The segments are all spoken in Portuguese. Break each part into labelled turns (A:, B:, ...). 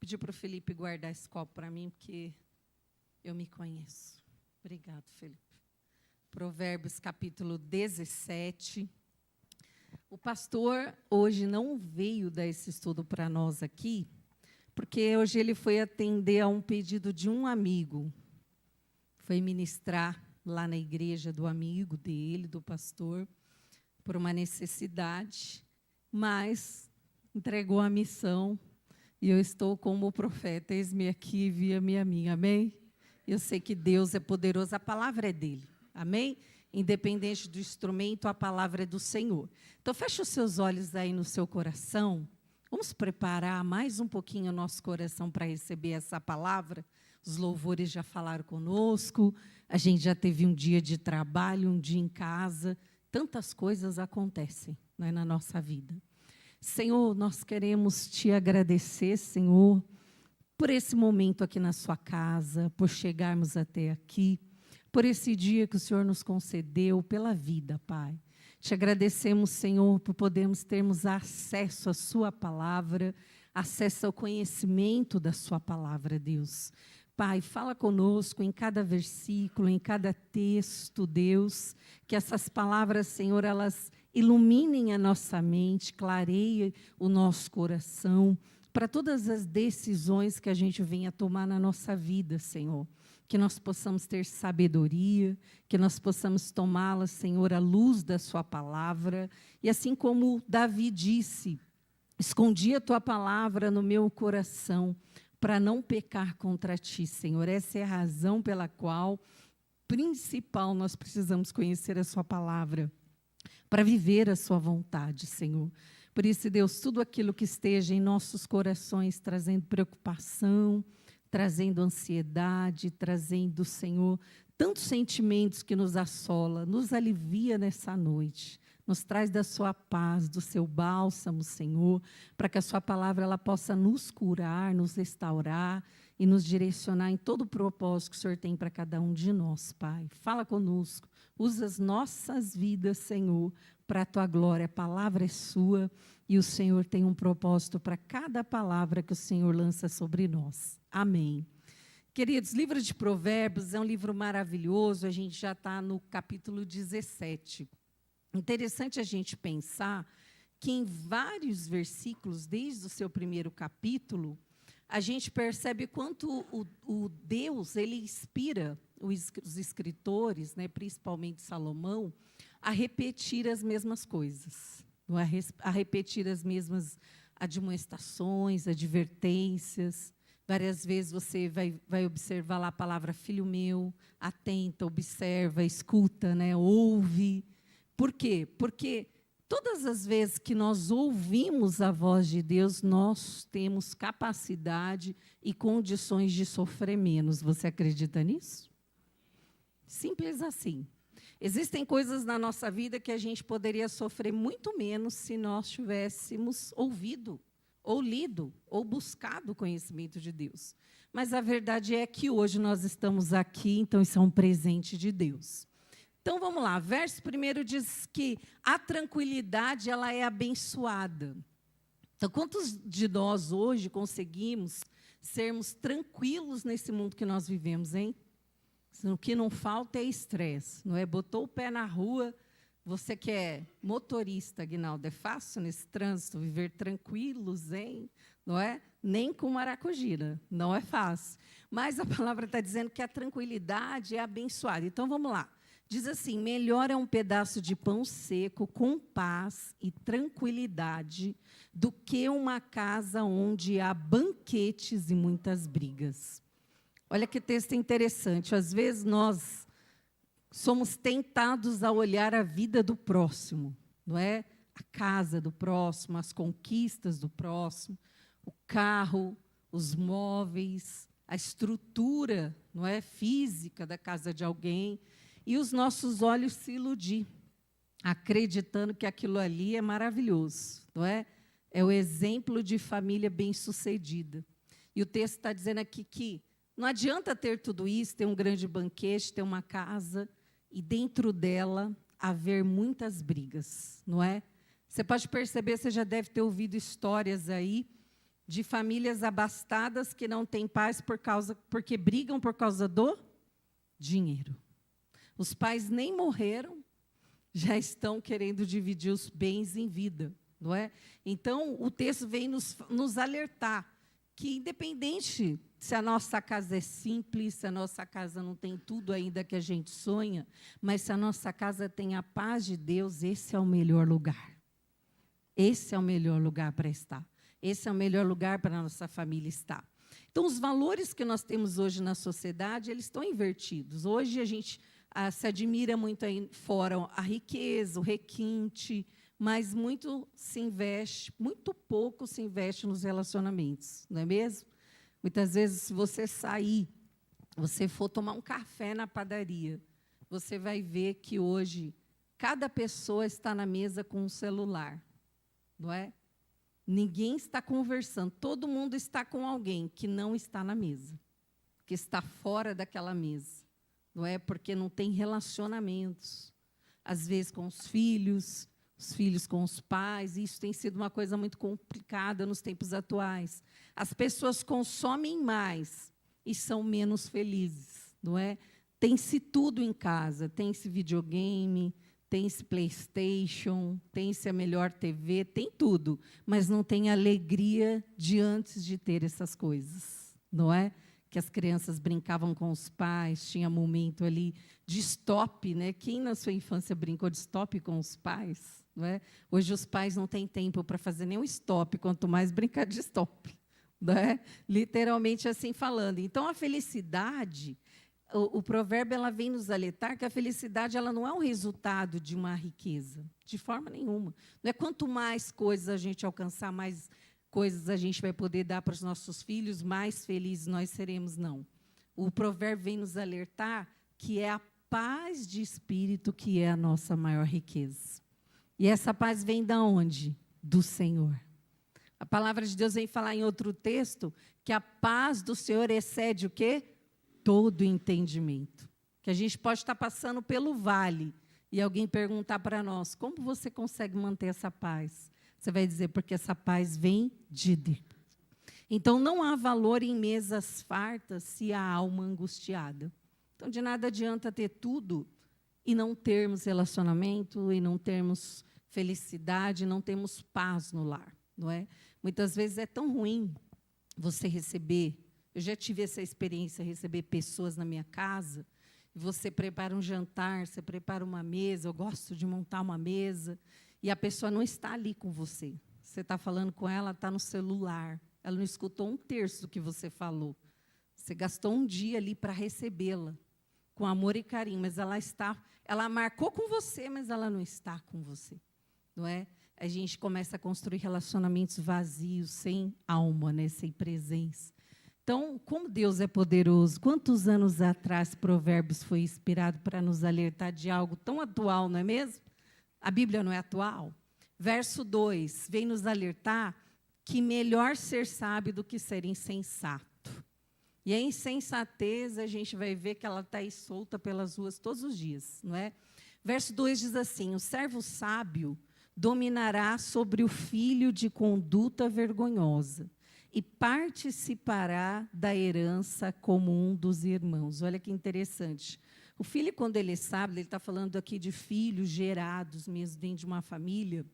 A: Pedir para o Felipe guardar esse copo para mim, porque eu me conheço. Obrigado, Felipe. Provérbios, capítulo 17. O pastor hoje não veio dar esse estudo para nós aqui, porque hoje ele foi atender a um pedido de um amigo. Foi ministrar lá na igreja do amigo dele, do pastor, por uma necessidade, mas entregou a missão. E eu estou como profeta, eis-me aqui, envia-me a mim, amém? Eu sei que Deus é poderoso, a palavra é dele, amém? Independente do instrumento, a palavra é do Senhor. Então, feche os seus olhos aí no seu coração, vamos preparar mais um pouquinho o nosso coração para receber essa palavra. Os louvores já falaram conosco, a gente já teve um dia de trabalho, um dia em casa, tantas coisas acontecem, né, na nossa vida. Senhor, nós queremos te agradecer, Senhor, por esse momento aqui na sua casa, por chegarmos até aqui, por esse dia que o Senhor nos concedeu, pela vida, Pai. Te agradecemos, Senhor, por podermos termos acesso à sua palavra, acesso ao conhecimento da sua palavra, Deus. Pai, fala conosco em cada versículo, em cada texto, Deus, que essas palavras, Senhor, elas iluminem a nossa mente, clareiem o nosso coração, para todas as decisões que a gente venha tomar na nossa vida, Senhor. Que nós possamos ter sabedoria, que nós possamos tomá-la, Senhor, à luz da sua palavra. E assim como Davi disse, escondi a tua palavra no meu coração, para não pecar contra ti, Senhor. Essa é a razão pela qual, principal, nós precisamos conhecer a sua palavra, para viver a sua vontade, Senhor. Por isso, Deus, tudo aquilo que esteja em nossos corações, trazendo preocupação, trazendo ansiedade, trazendo, Senhor, tantos sentimentos que nos assola, nos alivia nessa noite. Nos traz da sua paz, do seu bálsamo, Senhor, para que a sua palavra ela possa nos curar, nos restaurar e nos direcionar em todo o propósito que o Senhor tem para cada um de nós, Pai. Fala conosco, usa as nossas vidas, Senhor, para a tua glória. A palavra é sua e o Senhor tem um propósito para cada palavra que o Senhor lança sobre nós. Amém. Queridos, livro de Provérbios é um livro maravilhoso, a gente já está no capítulo 17. Interessante a gente pensar que em vários versículos, desde o seu primeiro capítulo, a gente percebe quanto o Deus, ele inspira os escritores, né, principalmente Salomão, a repetir as mesmas coisas, não é? A repetir as mesmas admoestações, advertências. Várias vezes você vai observar lá a palavra filho meu, atenta, observa, escuta, né, ouve. Por quê? Porque todas as vezes que nós ouvimos a voz de Deus, nós temos capacidade e condições de sofrer menos. Você acredita nisso? Simples assim. Existem coisas na nossa vida que a gente poderia sofrer muito menos se nós tivéssemos ouvido, ou lido, ou buscado o conhecimento de Deus. Mas a verdade é que hoje nós estamos aqui, então isso é um presente de Deus. Então, vamos lá, verso 1 diz que a tranquilidade ela é abençoada. Então, quantos de nós hoje conseguimos sermos tranquilos nesse mundo que nós vivemos, hein? O que não falta é estresse, não é? Botou o pé na rua, você que é motorista, Aguinaldo, é fácil nesse trânsito viver tranquilos, hein? Não é? Nem com maracujina, não é fácil. Mas a palavra está dizendo que a tranquilidade é abençoada. Então, vamos lá. Diz assim, melhor é um pedaço de pão seco com paz e tranquilidade do que uma casa onde há banquetes e muitas brigas. Olha que texto interessante. Às vezes nós somos tentados a olhar a vida do próximo, não é? A casa do próximo, as conquistas do próximo, o carro, os móveis, a estrutura, não é, física da casa de alguém. E os nossos olhos se iludir, acreditando que aquilo ali é maravilhoso, não é? É o exemplo de família bem-sucedida. E o texto está dizendo aqui que não adianta ter tudo isso, ter um grande banquete, ter uma casa, e dentro dela haver muitas brigas, não é? Você pode perceber, você já deve ter ouvido histórias aí de famílias abastadas que não têm paz porque brigam por causa do dinheiro. Os pais nem morreram, já estão querendo dividir os bens em vida, não é? Então, o texto vem nos alertar que, independente se a nossa casa é simples, se a nossa casa não tem tudo ainda que a gente sonha, mas se a nossa casa tem a paz de Deus, esse é o melhor lugar. Esse é o melhor lugar para estar. Esse é o melhor lugar para a nossa família estar. Então, os valores que nós temos hoje na sociedade, eles estão invertidos. Hoje, a gente se admira muito aí fora a riqueza, o requinte, mas muito pouco se investe nos relacionamentos, não é mesmo? Muitas vezes, se você sair, você for tomar um café na padaria, você vai ver que hoje cada pessoa está na mesa com um celular, não é? Ninguém está conversando, todo mundo está com alguém que não está na mesa, que está fora daquela mesa, não é? Porque não tem relacionamentos, às vezes com os filhos com os pais, e isso tem sido uma coisa muito complicada nos tempos atuais. As pessoas consomem mais e são menos felizes, não é? Tem-se tudo em casa, tem-se videogame, tem-se PlayStation, tem-se a melhor TV, tem tudo, mas não tem alegria de antes de ter essas coisas, não é? Que as crianças brincavam com os pais, tinha momento ali de stop, né? Quem na sua infância brincou de stop com os pais? Não é? Hoje os pais não têm tempo para fazer nenhum stop, quanto mais brincar de stop, não é? Literalmente assim falando. Então, a felicidade, o provérbio ela vem nos alertar que a felicidade ela não é um resultado de uma riqueza, de forma nenhuma. Não é quanto mais coisas a gente alcançar, mais coisas a gente vai poder dar para os nossos filhos, mais felizes nós seremos, não. O provérbio vem nos alertar que é a paz de espírito que é a nossa maior riqueza. E essa paz vem de onde? Do Senhor. A palavra de Deus vem falar em outro texto que a paz do Senhor excede o quê? Todo entendimento. Que a gente pode estar passando pelo vale e alguém perguntar para nós, como você consegue manter essa paz? Você vai dizer, porque essa paz vem de Deus. Então, não há valor em mesas fartas se há alma angustiada. Então, de nada adianta ter tudo e não termos relacionamento, e não termos felicidade, não temos paz no lar, não é? Muitas vezes é tão ruim você receber, eu já tive essa experiência, receber pessoas na minha casa, e você prepara um jantar, você prepara uma mesa, eu gosto de montar uma mesa, e a pessoa não está ali com você. Você está falando com ela, está no celular, ela não escutou um terço do que você falou. Você gastou um dia ali para recebê-la, com amor e carinho, mas ela marcou com você, mas ela não está com você, não é? A gente começa a construir relacionamentos vazios, sem alma, né? Sem presença. Então, como Deus é poderoso, quantos anos atrás Provérbios foi inspirado para nos alertar de algo tão atual, não é mesmo? A Bíblia não é atual? Verso 2, vem nos alertar que melhor ser sábio do que ser insensato. E a insensatez, a gente vai ver que ela está aí solta pelas ruas todos os dias, não é? Verso 2 diz assim, o servo sábio dominará sobre o filho de conduta vergonhosa e participará da herança como um dos irmãos. Olha que interessante. O filho, quando ele é sábio, ele está falando aqui de filhos gerados mesmo dentro de uma família.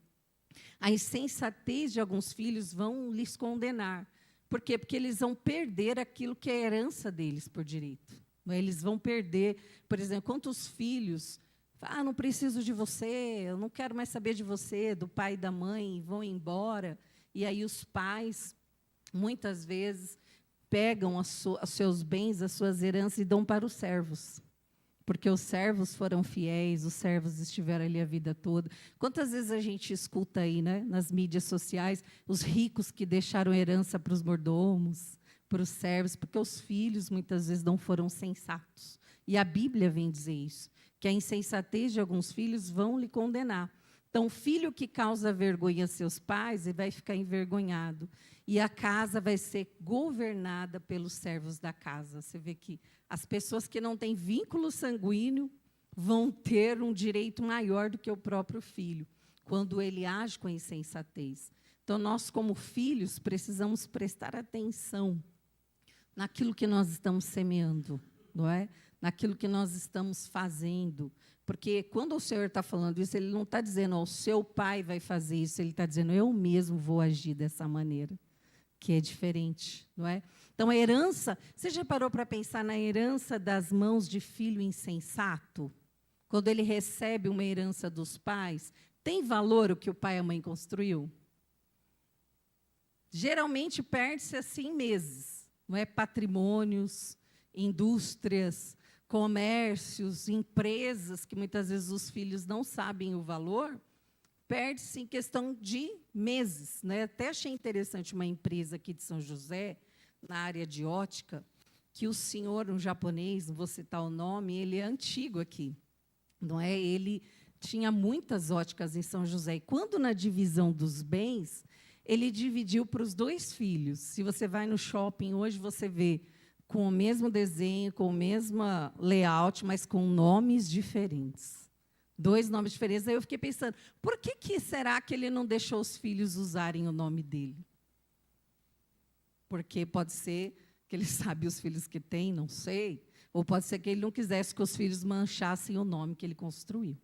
A: A insensatez de alguns filhos vão lhes condenar. Por quê? Porque eles vão perder aquilo que é a herança deles por direito. Eles vão perder, por exemplo, quantos filhos, não preciso de você, eu não quero mais saber de você, do pai e da mãe, vão embora. E aí os pais, muitas vezes, pegam os seus bens, as suas heranças e dão para os servos. Porque os servos foram fiéis, os servos estiveram ali a vida toda. Quantas vezes a gente escuta aí, né, nas mídias sociais, os ricos que deixaram herança para os mordomos, para os servos, porque os filhos, muitas vezes, não foram sensatos. E a Bíblia vem dizer isso, que a insensatez de alguns filhos vão lhe condenar. Então, o filho que causa vergonha a seus pais, ele vai ficar envergonhado. E a casa vai ser governada pelos servos da casa. Você vê que as pessoas que não têm vínculo sanguíneo vão ter um direito maior do que o próprio filho, quando ele age com a insensatez. Então, nós, como filhos, precisamos prestar atenção naquilo que nós estamos semeando, não é? Naquilo que nós estamos fazendo. Porque quando o Senhor está falando isso, Ele não está dizendo, o seu pai vai fazer isso, Ele está dizendo, eu mesmo vou agir dessa maneira, que é diferente, não é? Então, a herança, você já parou para pensar na herança das mãos de filho insensato? Quando ele recebe uma herança dos pais, tem valor o que o pai e a mãe construiu? Geralmente perde-se assim em meses, não é? Patrimônios, indústrias, comércios, empresas, que muitas vezes os filhos não sabem o valor, perde-se em questão de meses, né? Até achei interessante uma empresa aqui de São José, na área de ótica, que o senhor, um japonês, não vou citar o nome, ele é antigo aqui, não é? Ele tinha muitas óticas em São José, e quando na divisão dos bens, ele dividiu para os 2 filhos. Se você vai no shopping hoje, você vê com o mesmo desenho, com o mesmo layout, mas com nomes diferentes. 2 nomes diferentes. Aí eu fiquei pensando, por que será que ele não deixou os filhos usarem o nome dele? Porque pode ser que ele sabe os filhos que tem, não sei. Ou pode ser que ele não quisesse que os filhos manchassem o nome que ele construiu.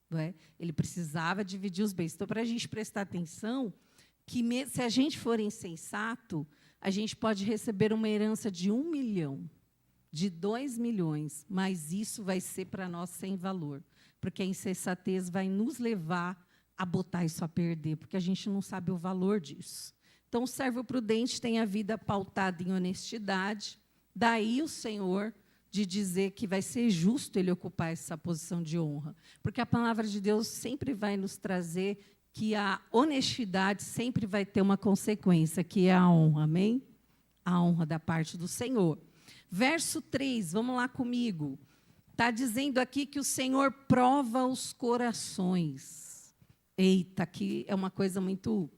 A: Não é? Ele precisava dividir os bens. Então, para a gente prestar atenção, que se a gente for insensato, a gente pode receber uma herança de 1 milhão, de 2 milhões, mas isso vai ser para nós sem valor, porque a insensatez vai nos levar a botar isso a perder, porque a gente não sabe o valor disso. Então, o servo prudente tem a vida pautada em honestidade, daí o Senhor de dizer que vai ser justo ele ocupar essa posição de honra, porque a palavra de Deus sempre vai nos trazer que a honestidade sempre vai ter uma consequência, que é a honra, amém? A honra da parte do Senhor. Verso 3, vamos lá comigo. Está dizendo aqui que o Senhor prova os corações. Eita, aqui é uma coisa muito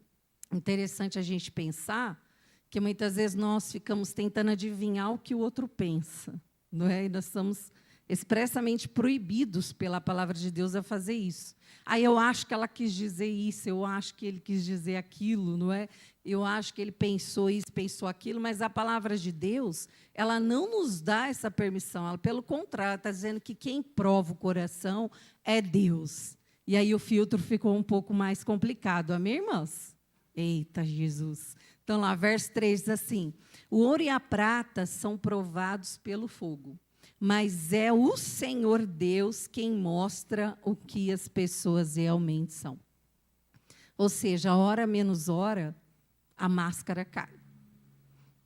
A: interessante a gente pensar, que muitas vezes nós ficamos tentando adivinhar o que o outro pensa, não é? E nós somos expressamente proibidos pela palavra de Deus a fazer isso. Aí eu acho que ela quis dizer isso, eu acho que ele quis dizer aquilo, não é? Eu acho que ele pensou isso, pensou aquilo, mas a palavra de Deus, ela não nos dá essa permissão, ela, pelo contrário, está dizendo que quem prova o coração é Deus. E aí o filtro ficou um pouco mais complicado, amém, irmãs? Eita, Jesus. Então lá, verso 3 diz assim, o ouro e a prata são provados pelo fogo, mas é o Senhor Deus quem mostra o que as pessoas realmente são. Ou seja, hora menos hora, a máscara cai.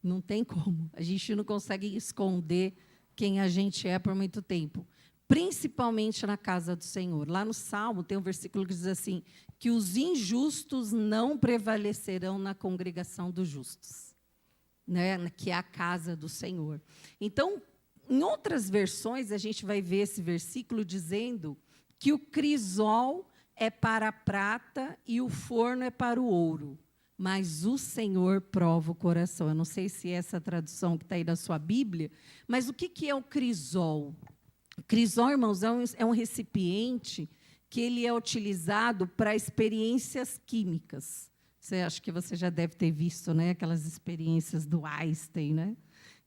A: Não tem como. A gente não consegue esconder quem a gente é por muito tempo. Principalmente na casa do Senhor. Lá no Salmo tem um versículo que diz assim, que os injustos não prevalecerão na congregação dos justos, né? Que é a casa do Senhor. Então, em outras versões, a gente vai ver esse versículo dizendo que o crisol é para a prata e o forno é para o ouro, mas o Senhor prova o coração. Eu não sei se é essa tradução que está aí na sua Bíblia, mas o que é o crisol? O crisol, irmãos, é um recipiente que ele é utilizado para experiências químicas. Acho que você já deve ter visto, né, aquelas experiências do Einstein, né?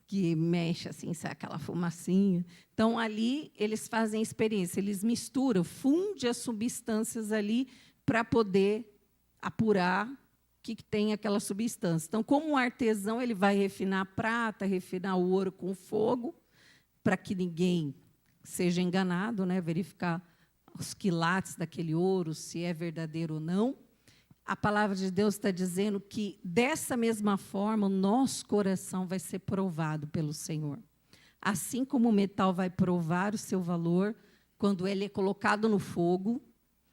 A: Que mexe assim, sai aquela fumacinha. Então, ali, eles fazem experiência, eles misturam, fundem as substâncias ali para poder apurar o que tem aquela substância. Então, como o artesão, ele vai refinar a prata, refinar o ouro com fogo, para que ninguém seja enganado, né? Verificar os quilates daquele ouro, se é verdadeiro ou não. A palavra de Deus está dizendo que, dessa mesma forma, o nosso coração vai ser provado pelo Senhor. Assim como o metal vai provar o seu valor, quando ele é colocado no fogo,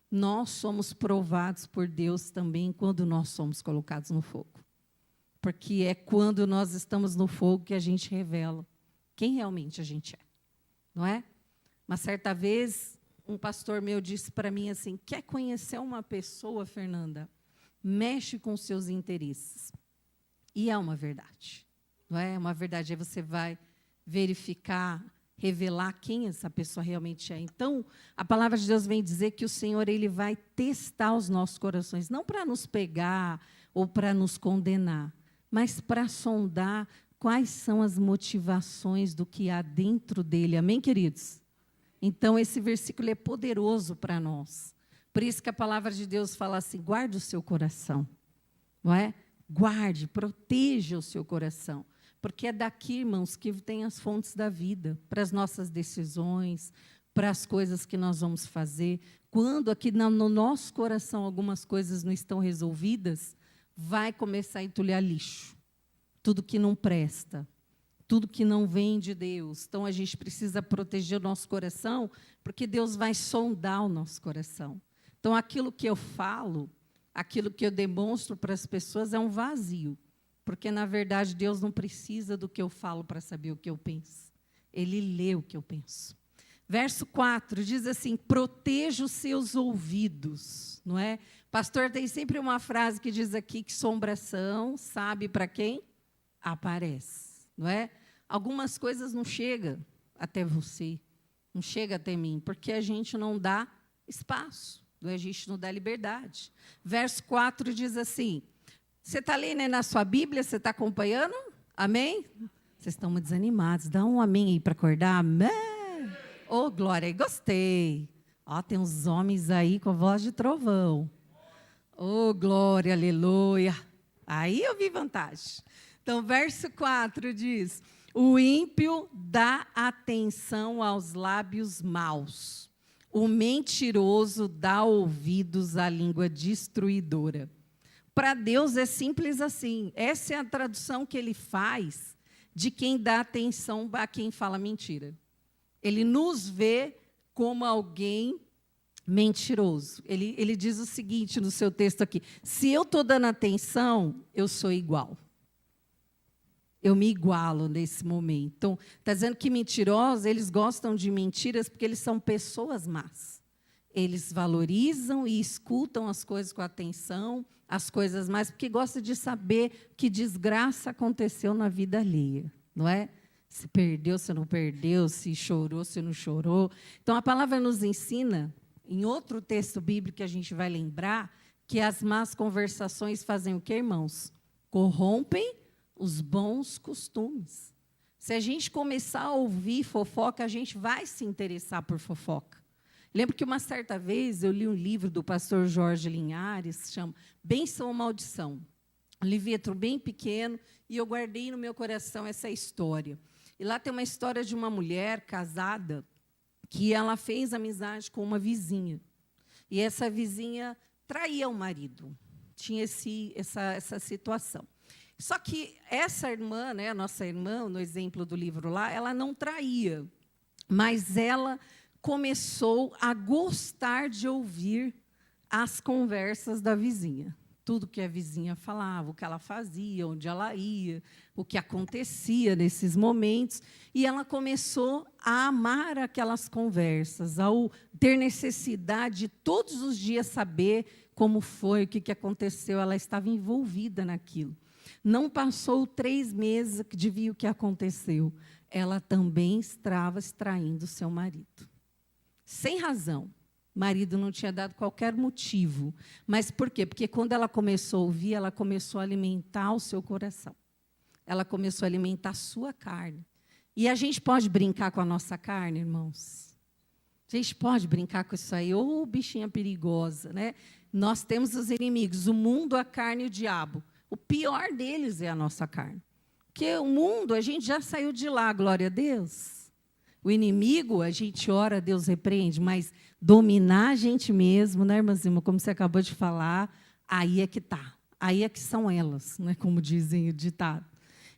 A: nós somos provados por Deus também quando nós somos colocados no fogo. Porque é quando nós estamos no fogo que a gente revela quem realmente a gente é. Não é? Uma certa vez, um pastor meu disse para mim assim, quer conhecer uma pessoa, Fernanda? Mexe com seus interesses. E é uma verdade. Não é? É uma verdade. Aí você vai verificar revelar quem essa pessoa realmente é. Então, a palavra de Deus vem dizer que o Senhor ele vai testar os nossos corações, não para nos pegar ou para nos condenar, mas para sondar quais são as motivações do que há dentro dele. Amém, queridos? Então, esse versículo é poderoso para nós. Por isso que a palavra de Deus fala assim, guarde o seu coração, não é? Guarde, proteja o seu coração. Porque é daqui, irmãos, que tem as fontes da vida, para as nossas decisões, para as coisas que nós vamos fazer. Quando aqui no nosso coração algumas coisas não estão resolvidas, vai começar a entulhar lixo. Tudo que não presta, tudo que não vem de Deus. Então, a gente precisa proteger o nosso coração, porque Deus vai sondar o nosso coração. Então, aquilo que eu falo, aquilo que eu demonstro para as pessoas é um vazio. Porque, na verdade, Deus não precisa do que eu falo para saber o que eu penso. Ele lê o que eu penso. Verso 4 diz assim, proteja os seus ouvidos. Não é? Pastor, tem sempre uma frase que diz aqui que assombração sabe para quem? Aparece. Não é? Algumas coisas não chegam até você, não chega até mim, porque a gente não dá espaço, a gente não dá liberdade. Verso 4 diz assim, você está lendo aí na sua Bíblia, você está acompanhando? Amém? Vocês estão muito desanimados, dá um amém aí para acordar, amém? Oh, glória, gostei. Ó, tem uns homens aí com voz de trovão. Oh, glória, aleluia. Aí eu vi vantagem. Então, verso 4 diz, o ímpio dá atenção aos lábios maus. O mentiroso dá ouvidos à língua destruidora. Para Deus é simples assim. Essa é a tradução que ele faz de quem dá atenção a quem fala mentira. Ele nos vê como alguém mentiroso. Ele diz o seguinte no seu texto aqui, se eu estou dando atenção, eu sou igual. Eu me igualo nesse momento. Então, está dizendo que mentirosos, eles gostam de mentiras porque eles são pessoas más. Eles valorizam e escutam as coisas com atenção, as coisas mais, porque gostam de saber que desgraça aconteceu na vida alheia, não é? Se perdeu, se não perdeu, se chorou, se não chorou. Então, a palavra nos ensina, em outro texto bíblico que a gente vai lembrar, que as más conversações fazem o quê, irmãos? Corrompem os bons costumes. Se a gente começar a ouvir fofoca, a gente vai se interessar por fofoca. Lembro que uma certa vez eu li um livro do pastor Jorge Linhares, chama Bênção ou Maldição. Um livro bem pequeno, e eu guardei no meu coração essa história. E lá tem uma história de uma mulher casada, que ela fez amizade com uma vizinha. E essa vizinha traía o marido. Tinha essa situação. Só que essa irmã, né, a nossa irmã, no exemplo do livro lá, ela não traía, mas ela começou a gostar de ouvir as conversas da vizinha. Tudo que a vizinha falava, o que ela fazia, onde ela ia, o que acontecia nesses momentos. E ela começou a amar aquelas conversas, ao ter necessidade de todos os dias saber como foi, o que aconteceu. Ela estava envolvida naquilo. Não passou 3 meses de ver o que aconteceu. Ela também estava extraindo seu marido. Sem razão. O marido não tinha dado qualquer motivo. Mas por quê? Porque quando ela começou a ouvir, ela começou a alimentar o seu coração. Ela começou a alimentar a sua carne. E a gente pode brincar com a nossa carne, irmãos? A gente pode brincar com isso aí. Ô, bichinha perigosa, né? Nós temos os inimigos, o mundo, a carne e o diabo. O pior deles é a nossa carne. Porque o mundo, a gente já saiu de lá, glória a Deus. O inimigo, a gente ora, Deus repreende, mas dominar a gente mesmo, né, irmã Zima, como você acabou de falar, aí é que está. Aí é que são elas, né, como dizem o ditado.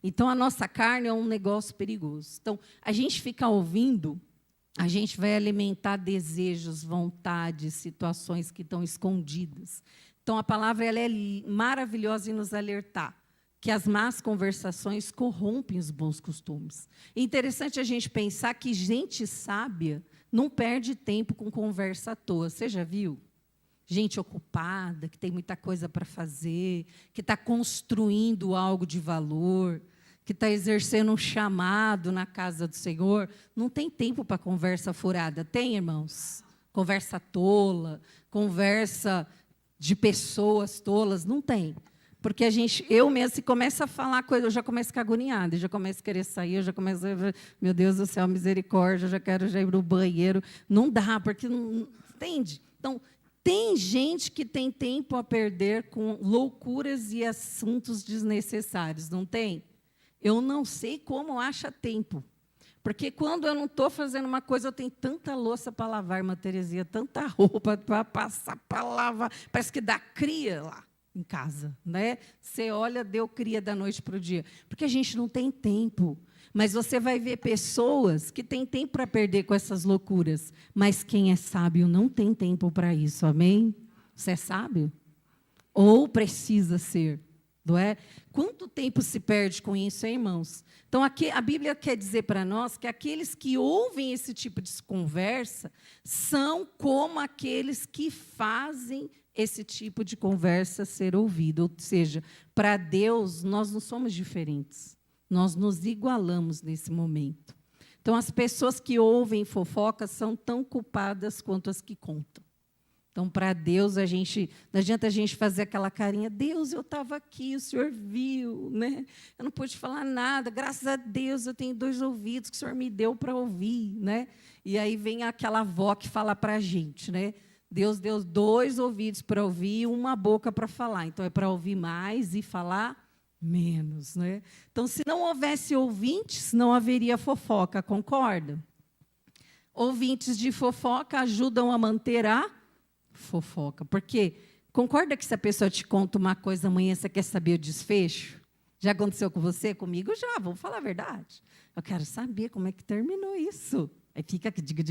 A: Então, a nossa carne é um negócio perigoso. Então, a gente fica ouvindo, a gente vai alimentar desejos, vontades, situações que estão escondidas. Então, a palavra ela é maravilhosa em nos alertar que as más conversações corrompem os bons costumes. É interessante a gente pensar que gente sábia não perde tempo com conversa à toa. Você já viu? Gente ocupada, que tem muita coisa para fazer, que está construindo algo de valor. que está exercendo um chamado na casa do Senhor, não tem tempo para conversa furada. Tem, irmãos? Conversa tola, conversa de pessoas tolas, não tem. Porque eu mesmo, se começa a falar coisa, eu já começo a ficar agoniada, eu já começo a querer sair, eu já começo a, meu Deus do céu, misericórdia, eu já quero já ir no banheiro. Não dá, porque não entende? Então, tem gente que tem tempo a perder com loucuras e assuntos desnecessários, não tem? Eu não sei como acha tempo. Porque quando eu não estou fazendo uma coisa, eu tenho tanta louça para lavar, irmã Terezinha, tanta roupa para passar, para lavar. Parece que dá cria lá em casa, né? Você olha, deu cria da noite para o dia. Porque a gente não tem tempo. Mas você vai ver pessoas que têm tempo para perder com essas loucuras. Mas quem é sábio não tem tempo para isso, amém? Você é sábio? Ou precisa ser, não é? Quanto tempo se perde com isso, hein, irmãos? Então, aqui, a Bíblia quer dizer para nós que aqueles que ouvem esse tipo de conversa são como aqueles que fazem esse tipo de conversa ser ouvido. Ou seja, para Deus, nós não somos diferentes. Nós nos igualamos nesse momento. Então, as pessoas que ouvem fofoca são tão culpadas quanto as que contam. Então, para Deus, não adianta a gente fazer aquela carinha, Deus, eu estava aqui, o Senhor viu, né? Eu não pude falar nada, graças a Deus eu tenho 2 ouvidos que o Senhor me deu para ouvir, né? E aí vem aquela avó que fala para a gente, né? Deus deu 2 ouvidos para ouvir e 1 boca para falar. Então, é para ouvir mais e falar menos, né? Então, se não houvesse ouvintes, não haveria fofoca, concorda? Ouvintes de fofoca ajudam a manter a fofoca. Porque, concorda que se a pessoa te conta uma coisa amanhã, você quer saber o desfecho? Já aconteceu com você? Comigo já, vamos falar a verdade. Eu quero saber como é que terminou isso. Aí fica aqui, diga.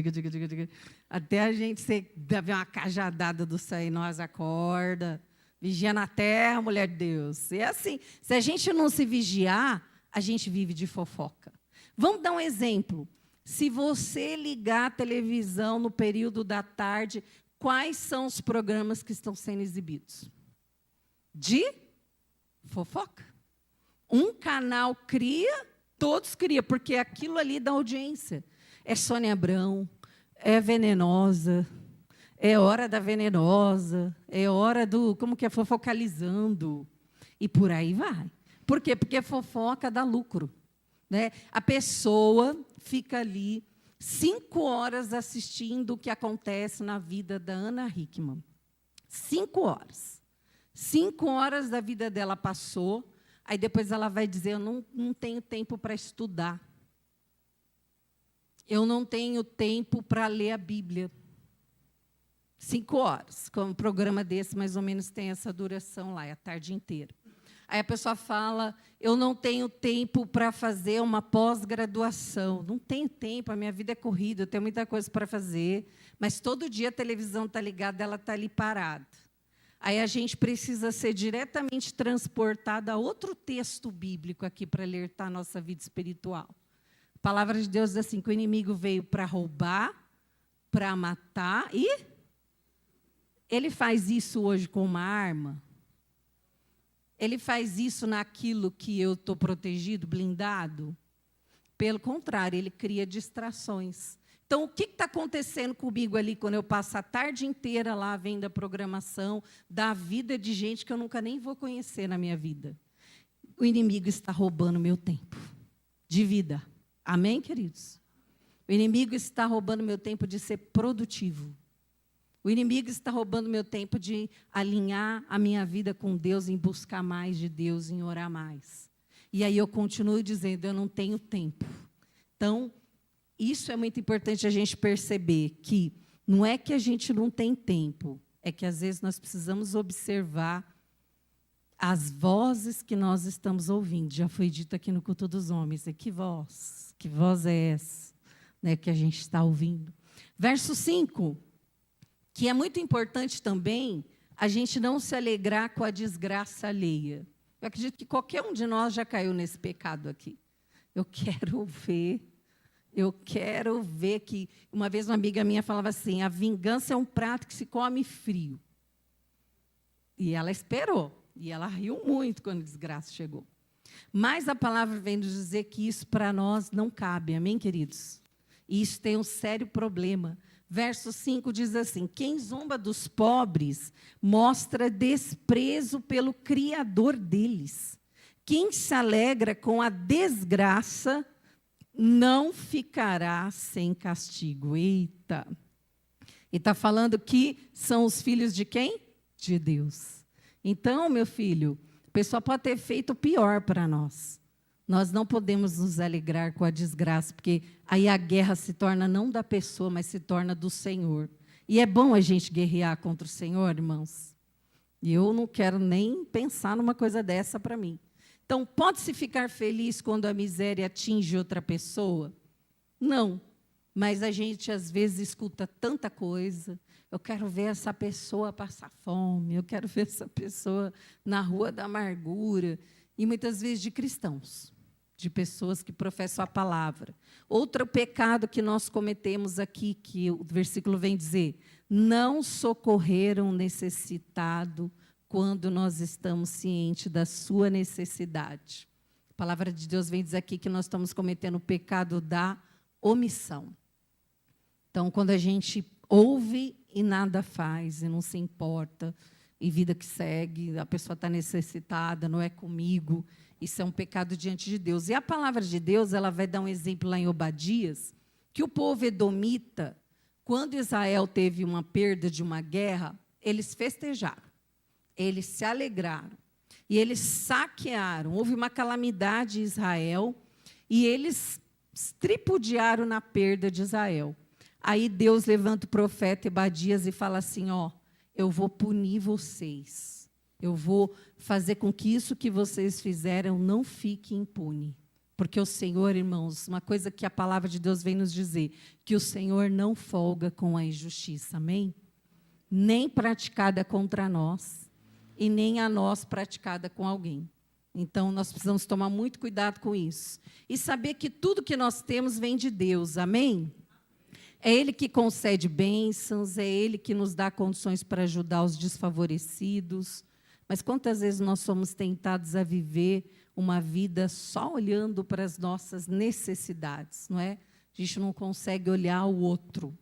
A: Até a gente ver uma cajadada do céu e nós acorda. Vigia na terra, mulher de Deus. É assim, se a gente não se vigiar, a gente vive de fofoca. Vamos dar um exemplo. Se você ligar a televisão no período da tarde, quais são os programas que estão sendo exibidos? De fofoca. Um canal cria, todos criam, porque aquilo ali dá audiência. É Sônia Abrão, é Venenosa, é hora da Venenosa, é hora do, como que é, fofocalizando. E por aí vai. Por quê? Porque fofoca dá lucro. Né? A pessoa fica ali 5 horas assistindo o que acontece na vida da Ana Hickman. 5 horas. 5 horas da vida dela passou, aí depois ela vai dizer, eu não tenho tempo para estudar. Eu não tenho tempo para ler a Bíblia. 5 horas. Como um programa desse, mais ou menos, tem essa duração lá, é a tarde inteira. Aí a pessoa fala, eu não tenho tempo para fazer uma pós-graduação. Não tenho tempo, a minha vida é corrida, eu tenho muita coisa para fazer, mas todo dia a televisão está ligada, ela está ali parada. Aí a gente precisa ser diretamente transportada a outro texto bíblico aqui para alertar a nossa vida espiritual. A palavra de Deus diz assim, que o inimigo veio para roubar, para matar, e ele faz isso hoje com uma arma. Ele faz isso naquilo que eu estou protegido, blindado? Pelo contrário, ele cria distrações. Então, o que está acontecendo comigo ali quando eu passo a tarde inteira lá vendo a programação da vida de gente que eu nunca nem vou conhecer na minha vida? O inimigo está roubando meu tempo de vida. Amém, queridos? O inimigo está roubando meu tempo de ser produtivo. O inimigo está roubando meu tempo de alinhar a minha vida com Deus, em buscar mais de Deus, em orar mais. E aí eu continuo dizendo, eu não tenho tempo. Então, isso é muito importante a gente perceber, que não é que a gente não tem tempo, é que às vezes nós precisamos observar as vozes que nós estamos ouvindo. Já foi dito aqui no Culto dos Homens, que voz é essa, né, que a gente está ouvindo? Verso 5. Que é muito importante também a gente não se alegrar com a desgraça alheia. Eu acredito que qualquer um de nós já caiu nesse pecado aqui. Eu quero ver que... Uma vez uma amiga minha falava assim, a vingança é um prato que se come frio. E ela esperou. E ela riu muito quando a desgraça chegou. Mas a palavra vem nos dizer que isso para nós não cabe, amém, queridos? E isso tem um sério problema. Verso 5 diz assim: quem zomba dos pobres mostra desprezo pelo Criador deles. Quem se alegra com a desgraça não ficará sem castigo. Eita! E está falando que são os filhos de quem? De Deus. Então, meu filho, a pessoa pode ter feito o pior para nós. Nós não podemos nos alegrar com a desgraça, porque aí a guerra se torna não da pessoa, mas se torna do Senhor. E é bom a gente guerrear contra o Senhor, irmãos. E eu não quero nem pensar numa coisa dessa para mim. Então, pode-se ficar feliz quando a miséria atinge outra pessoa? Não. Mas a gente, às vezes, escuta tanta coisa. Eu quero ver essa pessoa passar fome, eu quero ver essa pessoa na rua da amargura. E muitas vezes de cristãos, de pessoas que professam a palavra. Outro pecado que nós cometemos aqui, que o versículo vem dizer: não socorreram o necessitado quando nós estamos cientes da sua necessidade. A palavra de Deus vem dizer aqui que nós estamos cometendo o pecado da omissão. Então, quando a gente ouve e nada faz, e não se importa, e vida que segue, a pessoa está necessitada, não é comigo, isso é um pecado diante de Deus. E a palavra de Deus, ela vai dar um exemplo lá em Obadias, que o povo edomita, quando Israel teve uma perda de uma guerra, eles festejaram, eles se alegraram, e eles saquearam. Houve uma calamidade em Israel, e eles tripudiaram na perda de Israel. Aí Deus levanta o profeta Obadias e fala assim: ó, eu vou punir vocês. Eu vou fazer com que isso que vocês fizeram não fique impune. Porque o Senhor, irmãos, uma coisa que a palavra de Deus vem nos dizer, que o Senhor não folga com a injustiça, amém? Nem praticada contra nós, e nem a nós praticada com alguém. Então, nós precisamos tomar muito cuidado com isso. E saber que tudo que nós temos vem de Deus, amém? É Ele que concede bênçãos, é Ele que nos dá condições para ajudar os desfavorecidos. Mas quantas vezes nós somos tentados a viver uma vida só olhando para as nossas necessidades, não é? A gente não consegue olhar o outro,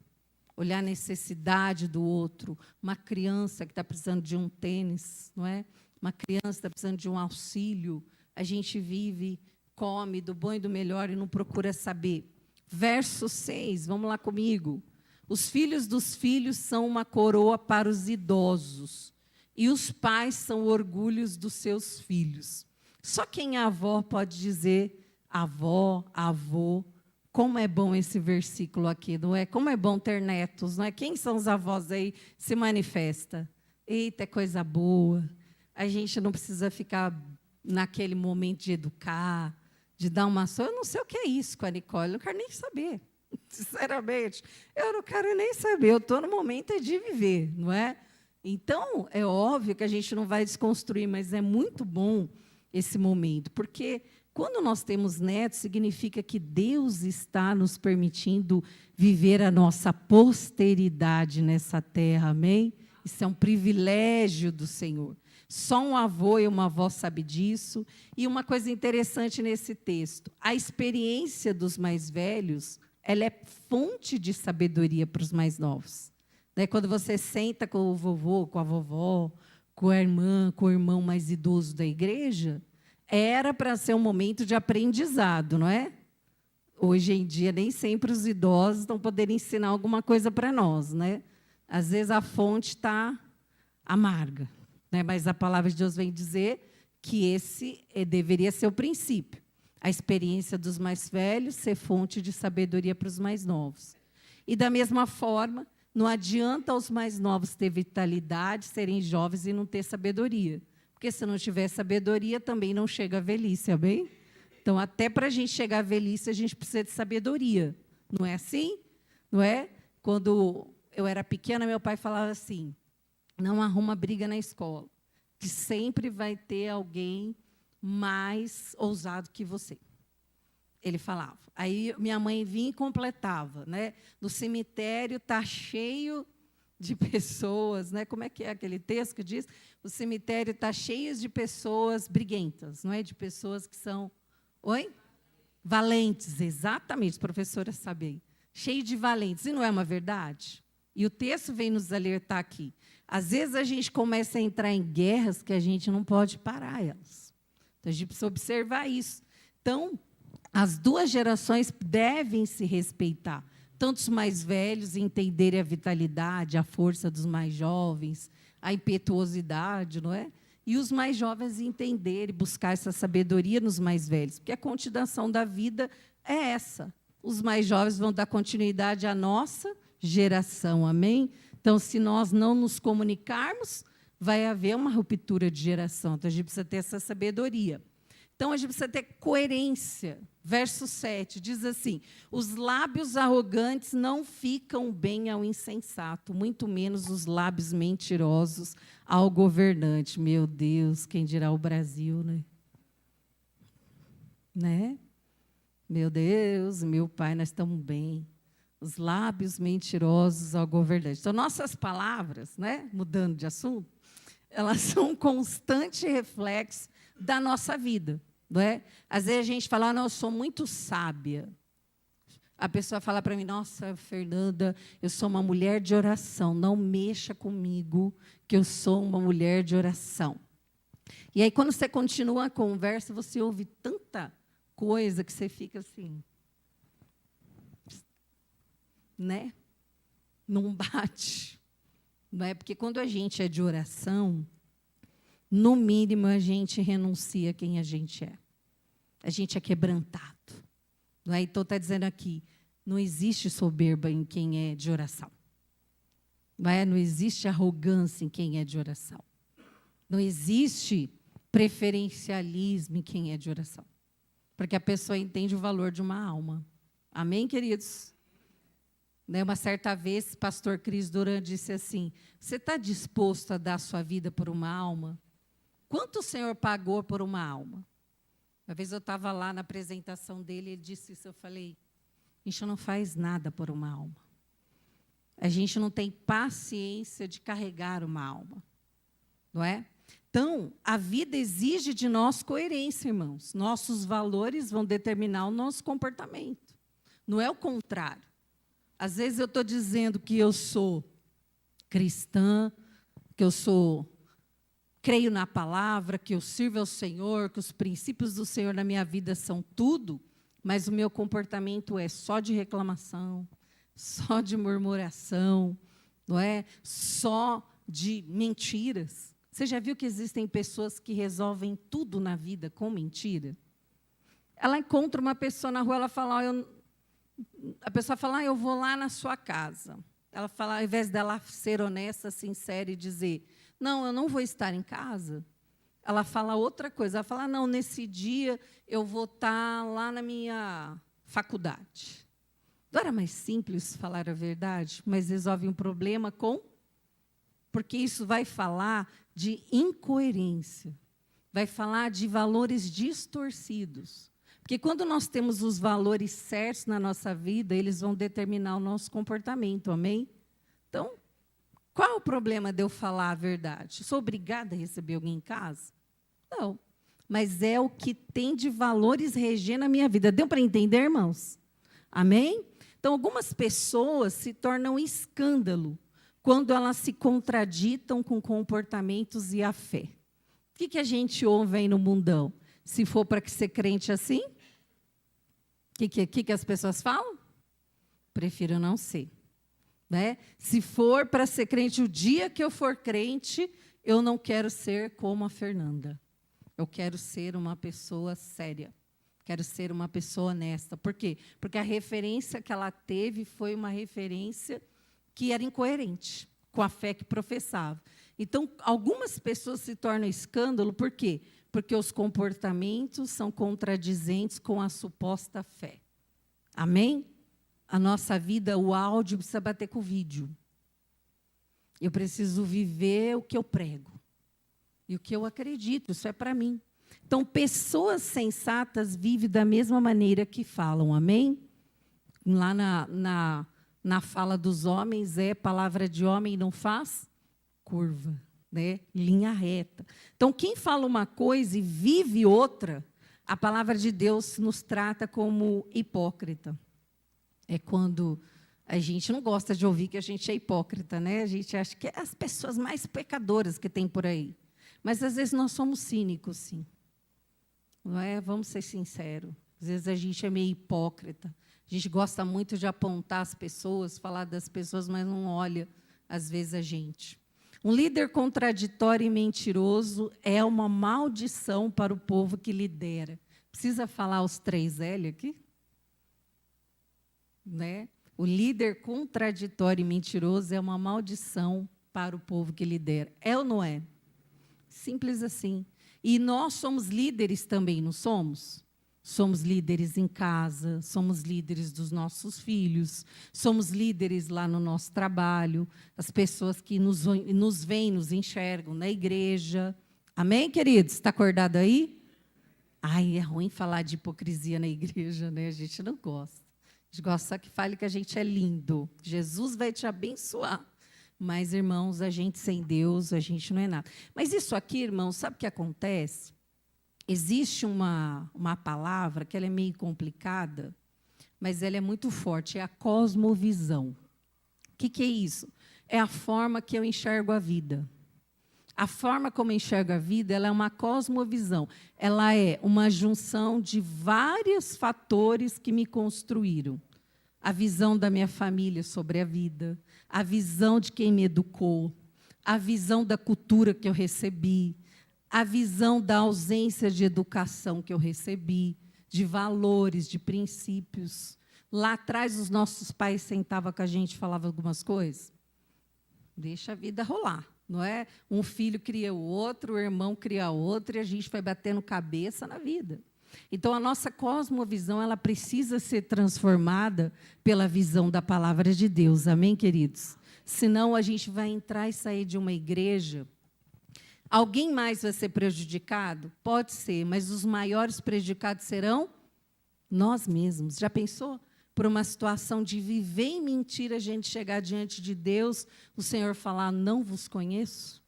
A: olhar a necessidade do outro. Uma criança que está precisando de um tênis, não é? Uma criança está precisando de um auxílio. A gente vive, come do bom e do melhor e não procura saber. Verso 6, vamos lá comigo. Os filhos dos filhos são uma coroa para os idosos, e os pais são orgulhos dos seus filhos. Só quem é avó pode dizer avó, avô. Como é bom esse versículo aqui, não é? Como é bom ter netos, não é? Quem são os avós aí? Se manifesta. Eita, é coisa boa. A gente não precisa ficar naquele momento de educar, de dar uma ação. Eu não sei o que é isso com a Nicole, eu não quero nem saber, sinceramente. Eu não quero nem saber, eu estou no momento de viver, não é? Então, é óbvio que a gente não vai desconstruir, mas é muito bom esse momento, porque quando nós temos netos, significa que Deus está nos permitindo viver a nossa posteridade nessa terra, amém? Isso é um privilégio do Senhor. Só um avô e uma avó sabem disso. E uma coisa interessante nesse texto, a experiência dos mais velhos, ela é fonte de sabedoria para os mais novos. Daí, quando você senta com o vovô, com a vovó, com a irmã, com o irmão mais idoso da igreja, era para ser um momento de aprendizado, não é? Hoje em dia, nem sempre os idosos estão podendo ensinar alguma coisa para nós, né? Às vezes a fonte está amarga. Mas a palavra de Deus vem dizer que esse deveria ser o princípio. A experiência dos mais velhos ser fonte de sabedoria para os mais novos. E, da mesma forma, não adianta os mais novos ter vitalidade, serem jovens e não ter sabedoria. Porque, se não tiver sabedoria, também não chega à velhice, amém? Então, até para a gente chegar à velhice, a gente precisa de sabedoria. Não é assim? Não é? Quando eu era pequena, meu pai falava assim: não arruma briga na escola, que sempre vai ter alguém mais ousado que você. Ele falava. Aí minha mãe vinha e completava, né? No cemitério está cheio de pessoas, né? Como é que é aquele texto que diz? O cemitério está cheio de pessoas briguentas, não é? De pessoas que são... Oi? Valentes, exatamente, professora sabe aí. Cheio de valentes, e não é uma verdade? E o texto vem nos alertar aqui. Às vezes a gente começa a entrar em guerras que a gente não pode parar elas. Então a gente precisa observar isso. Então, as duas gerações devem se respeitar. Tanto os mais velhos entenderem a vitalidade, a força dos mais jovens, a impetuosidade, não é? E os mais jovens entenderem, buscar essa sabedoria nos mais velhos, porque a continuação da vida é essa. Os mais jovens vão dar continuidade à nossa geração, amém? Então, se nós não nos comunicarmos, vai haver uma ruptura de geração. Então, a gente precisa ter essa sabedoria. Então, a gente precisa ter coerência. Verso 7 diz assim: os lábios arrogantes não ficam bem ao insensato, muito menos os lábios mentirosos ao governante. Meu Deus, quem dirá o Brasil, né? Né? Meu Deus, meu Pai, nós estamos bem. Os lábios mentirosos ao governante. Então, nossas palavras, né, mudando de assunto, elas são um constante reflexo da nossa vida. Não é? Às vezes a gente fala, não, eu sou muito sábia. A pessoa fala para mim, nossa, Fernanda, eu sou uma mulher de oração, não mexa comigo, que eu sou uma mulher de oração. E aí, quando você continua a conversa, você ouve tanta coisa que você fica assim, né? Não bate. Não é? Porque quando a gente é de oração, no mínimo, a gente renuncia a quem a gente é. A gente é quebrantado. Não é? Então, está dizendo aqui, não existe soberba em quem é de oração. Não é? Não existe arrogância em quem é de oração. Não existe preferencialismo em quem é de oração. Porque a pessoa entende o valor de uma alma. Amém, queridos? Né? Uma certa vez, o pastor Cris Duran disse assim, você está disposto a dar a sua vida por uma alma? Quanto o Senhor pagou por uma alma? Uma vez eu estava lá na apresentação dele, ele disse isso, eu falei, a gente não faz nada por uma alma. A gente não tem paciência de carregar uma alma. Não é? Então, a vida exige de nós coerência, irmãos. Nossos valores vão determinar o nosso comportamento. Não é o contrário. Às vezes eu estou dizendo que eu sou cristã, que eu creio na palavra, que eu sirvo ao Senhor, que os princípios do Senhor na minha vida são tudo, mas o meu comportamento é só de reclamação, só de murmuração, não é? Só de mentiras. Você já viu que existem pessoas que resolvem tudo na vida com mentira? Ela encontra uma pessoa na rua, ela fala, a pessoa fala, eu vou lá na sua casa. Ela fala, ao invés dela ser honesta, sincera e dizer, não, eu não vou estar em casa. Ela fala outra coisa. Ela fala, não, nesse dia eu vou estar lá na minha faculdade. Não era mais simples falar a verdade, mas resolve um problema porque isso vai falar de incoerência. Vai falar de valores distorcidos. Porque quando nós temos os valores certos na nossa vida, eles vão determinar o nosso comportamento, amém? Então, qual é o problema de eu falar a verdade? Sou obrigada a receber alguém em casa? Não. Mas é o que tem de valores regendo a minha vida. Deu para entender, irmãos? Amém? Então, algumas pessoas se tornam escândalo quando elas se contraditam com comportamentos e a fé. O que a gente ouve aí no mundão? Se for para ser crente assim, o que as pessoas falam? Prefiro não ser. Né? Se for para ser crente, o dia que eu for crente, eu não quero ser como a Fernanda. Eu quero ser uma pessoa séria. Quero ser uma pessoa honesta. Por quê? Porque a referência que ela teve foi uma referência que era incoerente com a fé que professava. Então, algumas pessoas se tornam escândalo, por quê? Porque os comportamentos são contradizentes com a suposta fé. Amém? A nossa vida, o áudio precisa bater com o vídeo. Eu preciso viver o que eu prego. E o que eu acredito, isso é para mim. Então, pessoas sensatas vivem da mesma maneira que falam, amém? Lá na fala dos homens é palavra de homem não faz curva, né? Linha reta. Então, quem fala uma coisa e vive outra, a palavra de Deus nos trata como hipócrita. É quando a gente não gosta de ouvir que a gente é hipócrita, né? A gente acha que é as pessoas mais pecadoras que tem por aí. Mas, às vezes, nós somos cínicos, sim. Não é? Vamos ser sinceros. Às vezes, a gente é meio hipócrita. A gente gosta muito de apontar as pessoas, falar das pessoas, mas não olha, às vezes, a gente. Um líder contraditório e mentiroso é uma maldição para o povo que lidera. Precisa falar os 3 L aqui? Né? O líder contraditório e mentiroso é uma maldição para o povo que lidera. É ou não é? Simples assim. E nós somos líderes também, não somos? Somos líderes em casa, somos líderes dos nossos filhos, somos líderes lá no nosso trabalho, as pessoas que nos veem, nos enxergam na igreja. Amém, queridos? Está acordado aí? Ai, é ruim falar de hipocrisia na igreja, né? A gente não gosta. A gente gosta só que fale que a gente é lindo. Jesus vai te abençoar. Mas, irmãos, a gente sem Deus, a gente não é nada. Mas isso aqui, irmãos, sabe o que acontece? Existe uma palavra que ela é meio complicada, mas ela é muito forte, é a cosmovisão. O que é isso? É a forma que eu enxergo a vida. A forma como eu enxergo a vida, ela é uma cosmovisão. Ela é uma junção de vários fatores que me construíram. A visão da minha família sobre a vida, a visão de quem me educou, a visão da cultura que eu recebi, a visão da ausência de educação que eu recebi, de valores, de princípios. Lá atrás, os nossos pais sentavam com a gente e falavam algumas coisas. Deixa a vida rolar, não é? Um filho cria o outro, o irmão cria outro, e a gente vai batendo cabeça na vida. Então, a nossa cosmovisão ela precisa ser transformada pela visão da palavra de Deus. Amém, queridos? Senão, a gente vai entrar e sair de uma igreja. Alguém mais vai ser prejudicado? Pode ser, mas os maiores prejudicados serão nós mesmos. Já pensou? Por uma situação de viver em mentira, a gente chegar diante de Deus, o Senhor falar, não vos conheço?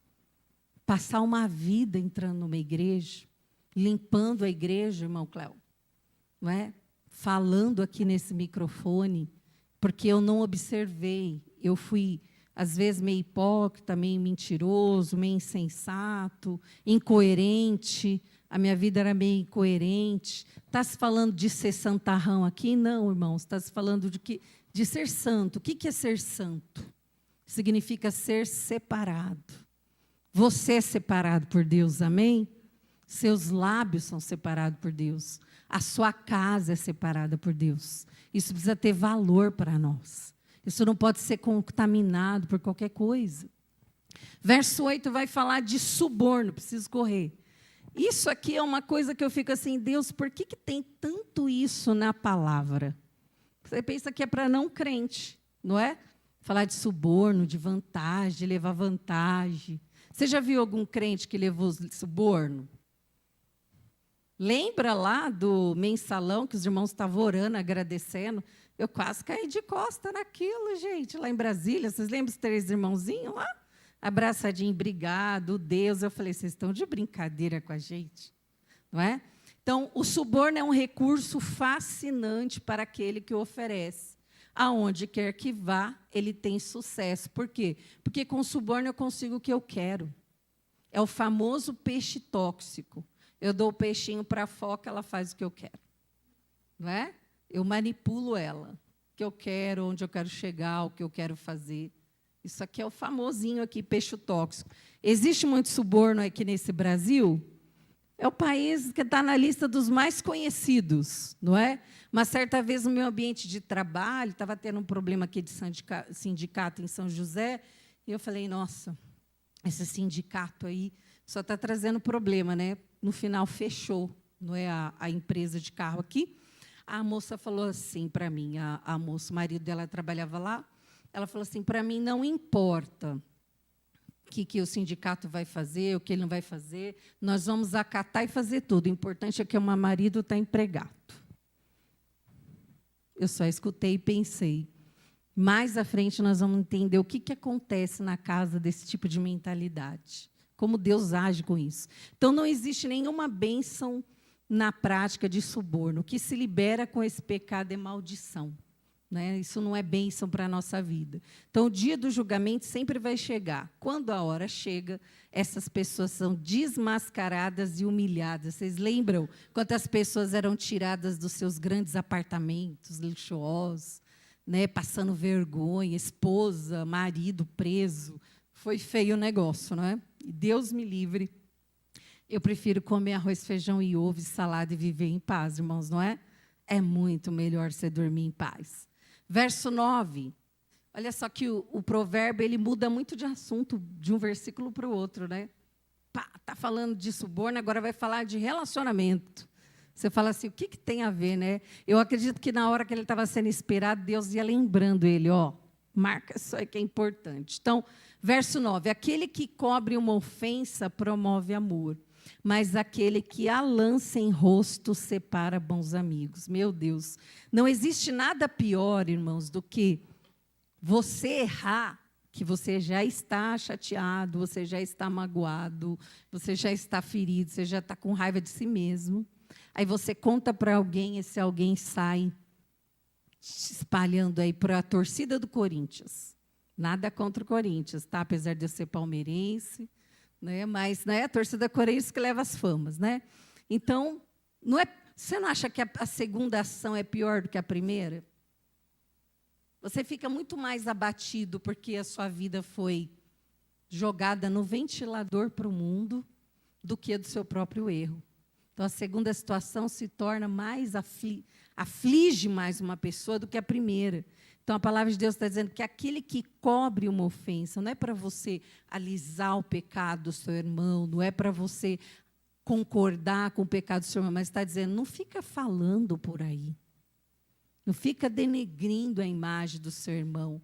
A: Passar uma vida entrando numa igreja, limpando a igreja, irmão Cléo, não é? Falando aqui nesse microfone, porque eu não observei, eu fui, às vezes, meio hipócrita, meio mentiroso, meio insensato, incoerente, a minha vida era meio incoerente. Está se falando de ser santarrão aqui? Não, irmãos, está se falando de ser santo. O que é ser santo? Significa ser separado. Você é separado por Deus, amém? Seus lábios são separados por Deus. A sua casa é separada por Deus. Isso precisa ter valor para nós. Isso não pode ser contaminado por qualquer coisa. Verso 8 vai falar de suborno, preciso correr. Isso aqui é uma coisa que eu fico assim, Deus, por que tem tanto isso na palavra? Você pensa que é para não crente, não é? Falar de suborno, de vantagem, de levar vantagem. Você já viu algum crente que levou suborno? Lembra lá do mensalão que os irmãos estavam orando, agradecendo? Eu quase caí de costa naquilo, gente, lá em Brasília. Vocês lembram os 3 irmãozinhos lá? Abraçadinho, obrigado, Deus. Eu falei, vocês estão de brincadeira com a gente, não é? Então, o suborno é um recurso fascinante para aquele que o oferece. Aonde quer que vá, ele tem sucesso. Por quê? Porque com suborno eu consigo o que eu quero. É o famoso peixe tóxico. Eu dou o peixinho para a foca, ela faz o que eu quero. Não é? Eu manipulo ela. O que eu quero, onde eu quero chegar, o que eu quero fazer. Isso aqui é o famosinho aqui, peixe tóxico. Existe muito suborno aqui nesse Brasil? É o país que está na lista dos mais conhecidos, não é? Uma certa vez, no meu ambiente de trabalho, estava tendo um problema aqui de sindicato em São José, e eu falei, nossa, esse sindicato aí só está trazendo problema, né? No final, fechou, não é, a empresa de carro aqui. A moça falou assim para mim, a moça, o marido dela trabalhava lá, ela falou assim, para mim não importa o que o sindicato vai fazer, o que ele não vai fazer, nós vamos acatar e fazer tudo. O importante é que o meu marido está empregado. Eu só escutei e pensei, Mais à frente nós vamos entender o que acontece na casa desse tipo de mentalidade, como Deus age com isso. Então, não existe nenhuma bênção na prática de suborno. O que se libera com esse pecado é maldição. Né? Isso não é bênção para a nossa vida. Então, o dia do julgamento sempre vai chegar. Quando a hora chega, essas pessoas são desmascaradas e humilhadas. Vocês lembram quantas pessoas eram tiradas dos seus grandes apartamentos luxuosos, né? Passando vergonha, esposa, marido preso. Foi feio o negócio, não é? E Deus me livre. Eu prefiro comer arroz, feijão e ovo, salada e viver em paz, irmãos, não é? É muito melhor você dormir em paz. Verso 9, olha só que o provérbio ele muda muito de assunto de um versículo para o outro, né? Está falando de suborno, agora vai falar de relacionamento. Você fala assim, o que tem a ver, né? Eu acredito que na hora que ele estava sendo esperado, Deus ia lembrando ele, ó, marca isso aí que é importante. Então, verso 9, aquele que cobre uma ofensa promove amor, mas aquele que a lança em rosto separa bons amigos. Meu Deus, não existe nada pior, irmãos, do que você errar, que você já está chateado, você já está magoado, você já está ferido, você já está com raiva de si mesmo. Aí você conta para alguém, esse alguém sai espalhando aí para a torcida do Corinthians. Nada contra o Corinthians, tá? Apesar de eu ser palmeirense, né? Mas não é a torcida Corinthians que leva as famas, né? Então, não é, você não acha que a segunda ação é pior do que a primeira? Você fica muito mais abatido porque a sua vida foi jogada no ventilador para o mundo do que do seu próprio erro. Então, a segunda situação se torna mais, aflige mais uma pessoa do que a primeira. Então, a palavra de Deus está dizendo que aquele que cobre uma ofensa, não é para você alisar o pecado do seu irmão, não é para você concordar com o pecado do seu irmão, mas está dizendo, não fica falando por aí. Não fica denegrindo a imagem do seu irmão,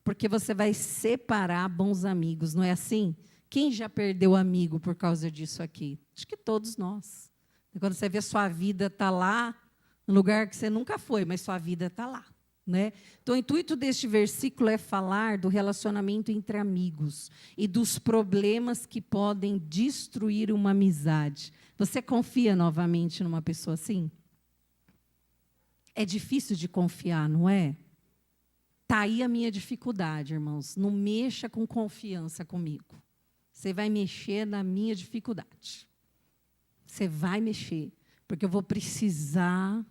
A: porque você vai separar bons amigos, não é assim? Quem já perdeu amigo por causa disso aqui? Acho que todos nós. Quando você vê a sua vida está lá, no lugar que você nunca foi, mas sua vida está lá. Né? Então, o intuito deste versículo é falar do relacionamento entre amigos e dos problemas que podem destruir uma amizade. Você confia novamente numa pessoa assim? É difícil de confiar, não é? Está aí a minha dificuldade, irmãos. Não mexa com confiança comigo. Você vai mexer na minha dificuldade. Você vai mexer, porque eu vou precisar,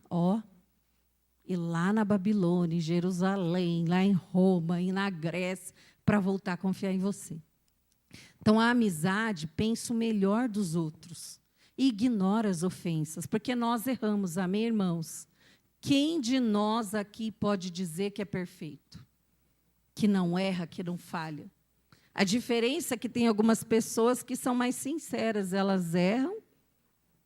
A: ir lá na Babilônia, em Jerusalém, lá em Roma, e na Grécia, para voltar a confiar em você. Então, a amizade pensa o melhor dos outros e ignora as ofensas, porque nós erramos, amém, irmãos? Quem de nós aqui pode dizer que é perfeito? Que não erra, que não falha? A diferença é que tem algumas pessoas que são mais sinceras, elas erram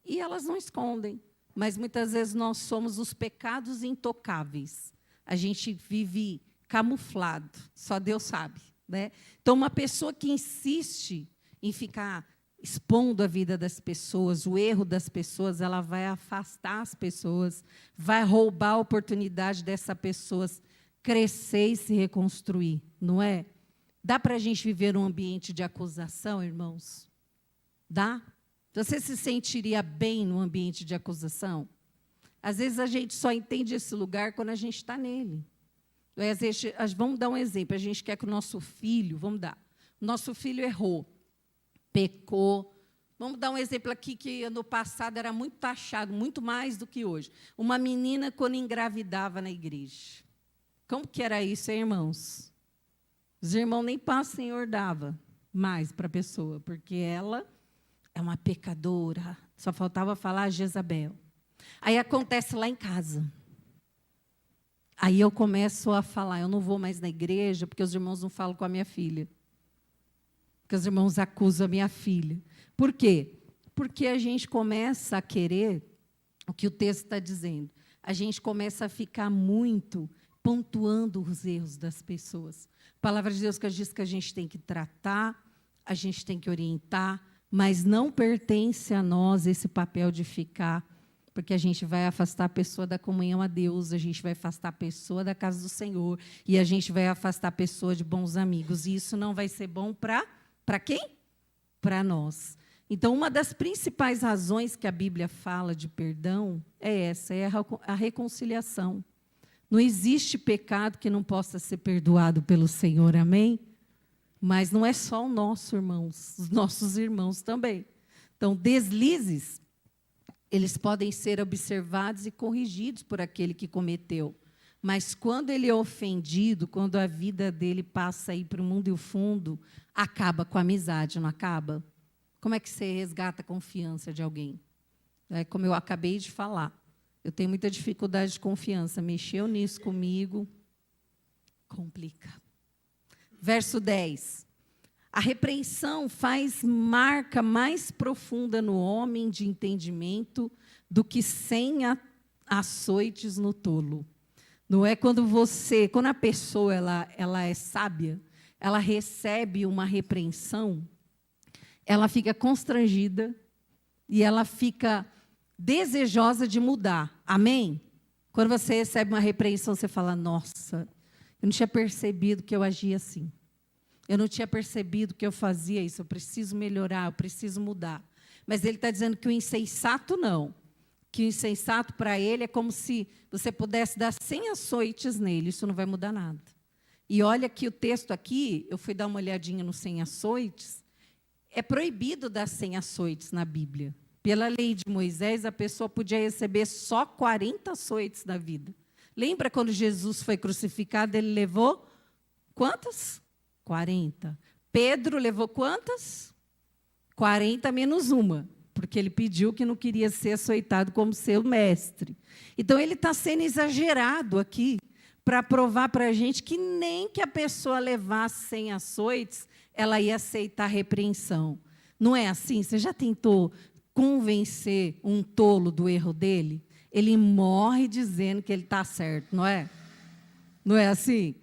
A: e elas não escondem. Mas muitas vezes nós somos os pecados intocáveis. A gente vive camuflado, só Deus sabe. Né? Então, uma pessoa que insiste em ficar expondo a vida das pessoas, o erro das pessoas, ela vai afastar as pessoas, vai roubar a oportunidade dessa pessoa crescer e se reconstruir, não é? Dá para a gente viver um ambiente de acusação, irmãos? Dá? Você se sentiria bem no ambiente de acusação? Às vezes a gente só entende esse lugar quando a gente está nele. Às vezes, vamos dar um exemplo, a gente quer que o nosso filho, nosso filho errou, pecou. Vamos dar um exemplo aqui que ano passado era muito taxado, muito mais do que hoje. Uma menina quando engravidava na igreja. Como que era isso, hein, irmãos? Os irmãos nem paz o Senhor dava mais para a pessoa, porque ela é uma pecadora. Só faltava falar Jezabel. Aí acontece lá em casa. Aí eu começo a falar, eu não vou mais na igreja, porque os irmãos não falam com a minha filha. Porque os irmãos acusam a minha filha. Por quê? Porque a gente começa a querer o que o texto está dizendo. A gente começa a ficar muito pontuando os erros das pessoas. A palavra de Deus que diz que a gente tem que tratar, a gente tem que orientar, mas não pertence a nós esse papel de ficar Porque a gente vai afastar a pessoa da comunhão a Deus, a gente vai afastar a pessoa da casa do Senhor, e a gente vai afastar a pessoa de bons amigos. E isso não vai ser bom para quem? Para nós. Então, uma das principais razões que a Bíblia fala de perdão é essa, é a reconciliação. Não existe pecado que não possa ser perdoado pelo Senhor, amém? Mas não é só o nosso, irmãos, os nossos irmãos também. Então, deslizes, eles podem ser observados e corrigidos por aquele que cometeu. Mas quando ele é ofendido, quando a vida dele passa aí para o mundo e o fundo, acaba com a amizade, não acaba? Como é que você resgata a confiança de alguém? É como eu acabei de falar. Eu tenho muita dificuldade de confiança. Mexeu nisso comigo, complica. Verso 10. A repreensão faz marca mais profunda no homem de entendimento do que 100 açoites no tolo. Não é quando a pessoa ela é sábia, ela recebe uma repreensão, ela fica constrangida e ela fica desejosa de mudar. Amém? Quando você recebe uma repreensão, você fala, nossa, eu não tinha percebido que eu agia assim. Eu não tinha percebido que eu fazia isso. Eu preciso melhorar, eu preciso mudar. Mas ele está dizendo que o insensato não. Que o insensato para ele é como se você pudesse dar 100 açoites nele. Isso não vai mudar nada. E olha que o texto aqui, eu fui dar uma olhadinha no 100 açoites. É proibido dar 100 açoites na Bíblia. Pela lei de Moisés, a pessoa podia receber só 40 açoites na vida. Lembra quando Jesus foi crucificado, ele levou quantas? 40. Pedro levou quantas? 40 menos uma, porque ele pediu que não queria ser açoitado como seu mestre. Então, ele está sendo exagerado aqui, para provar para a gente que nem que a pessoa levasse 100 açoites, ela ia aceitar a repreensão. Não é assim? Você já tentou convencer um tolo do erro dele? Ele morre dizendo que ele está certo, não é? Não é assim?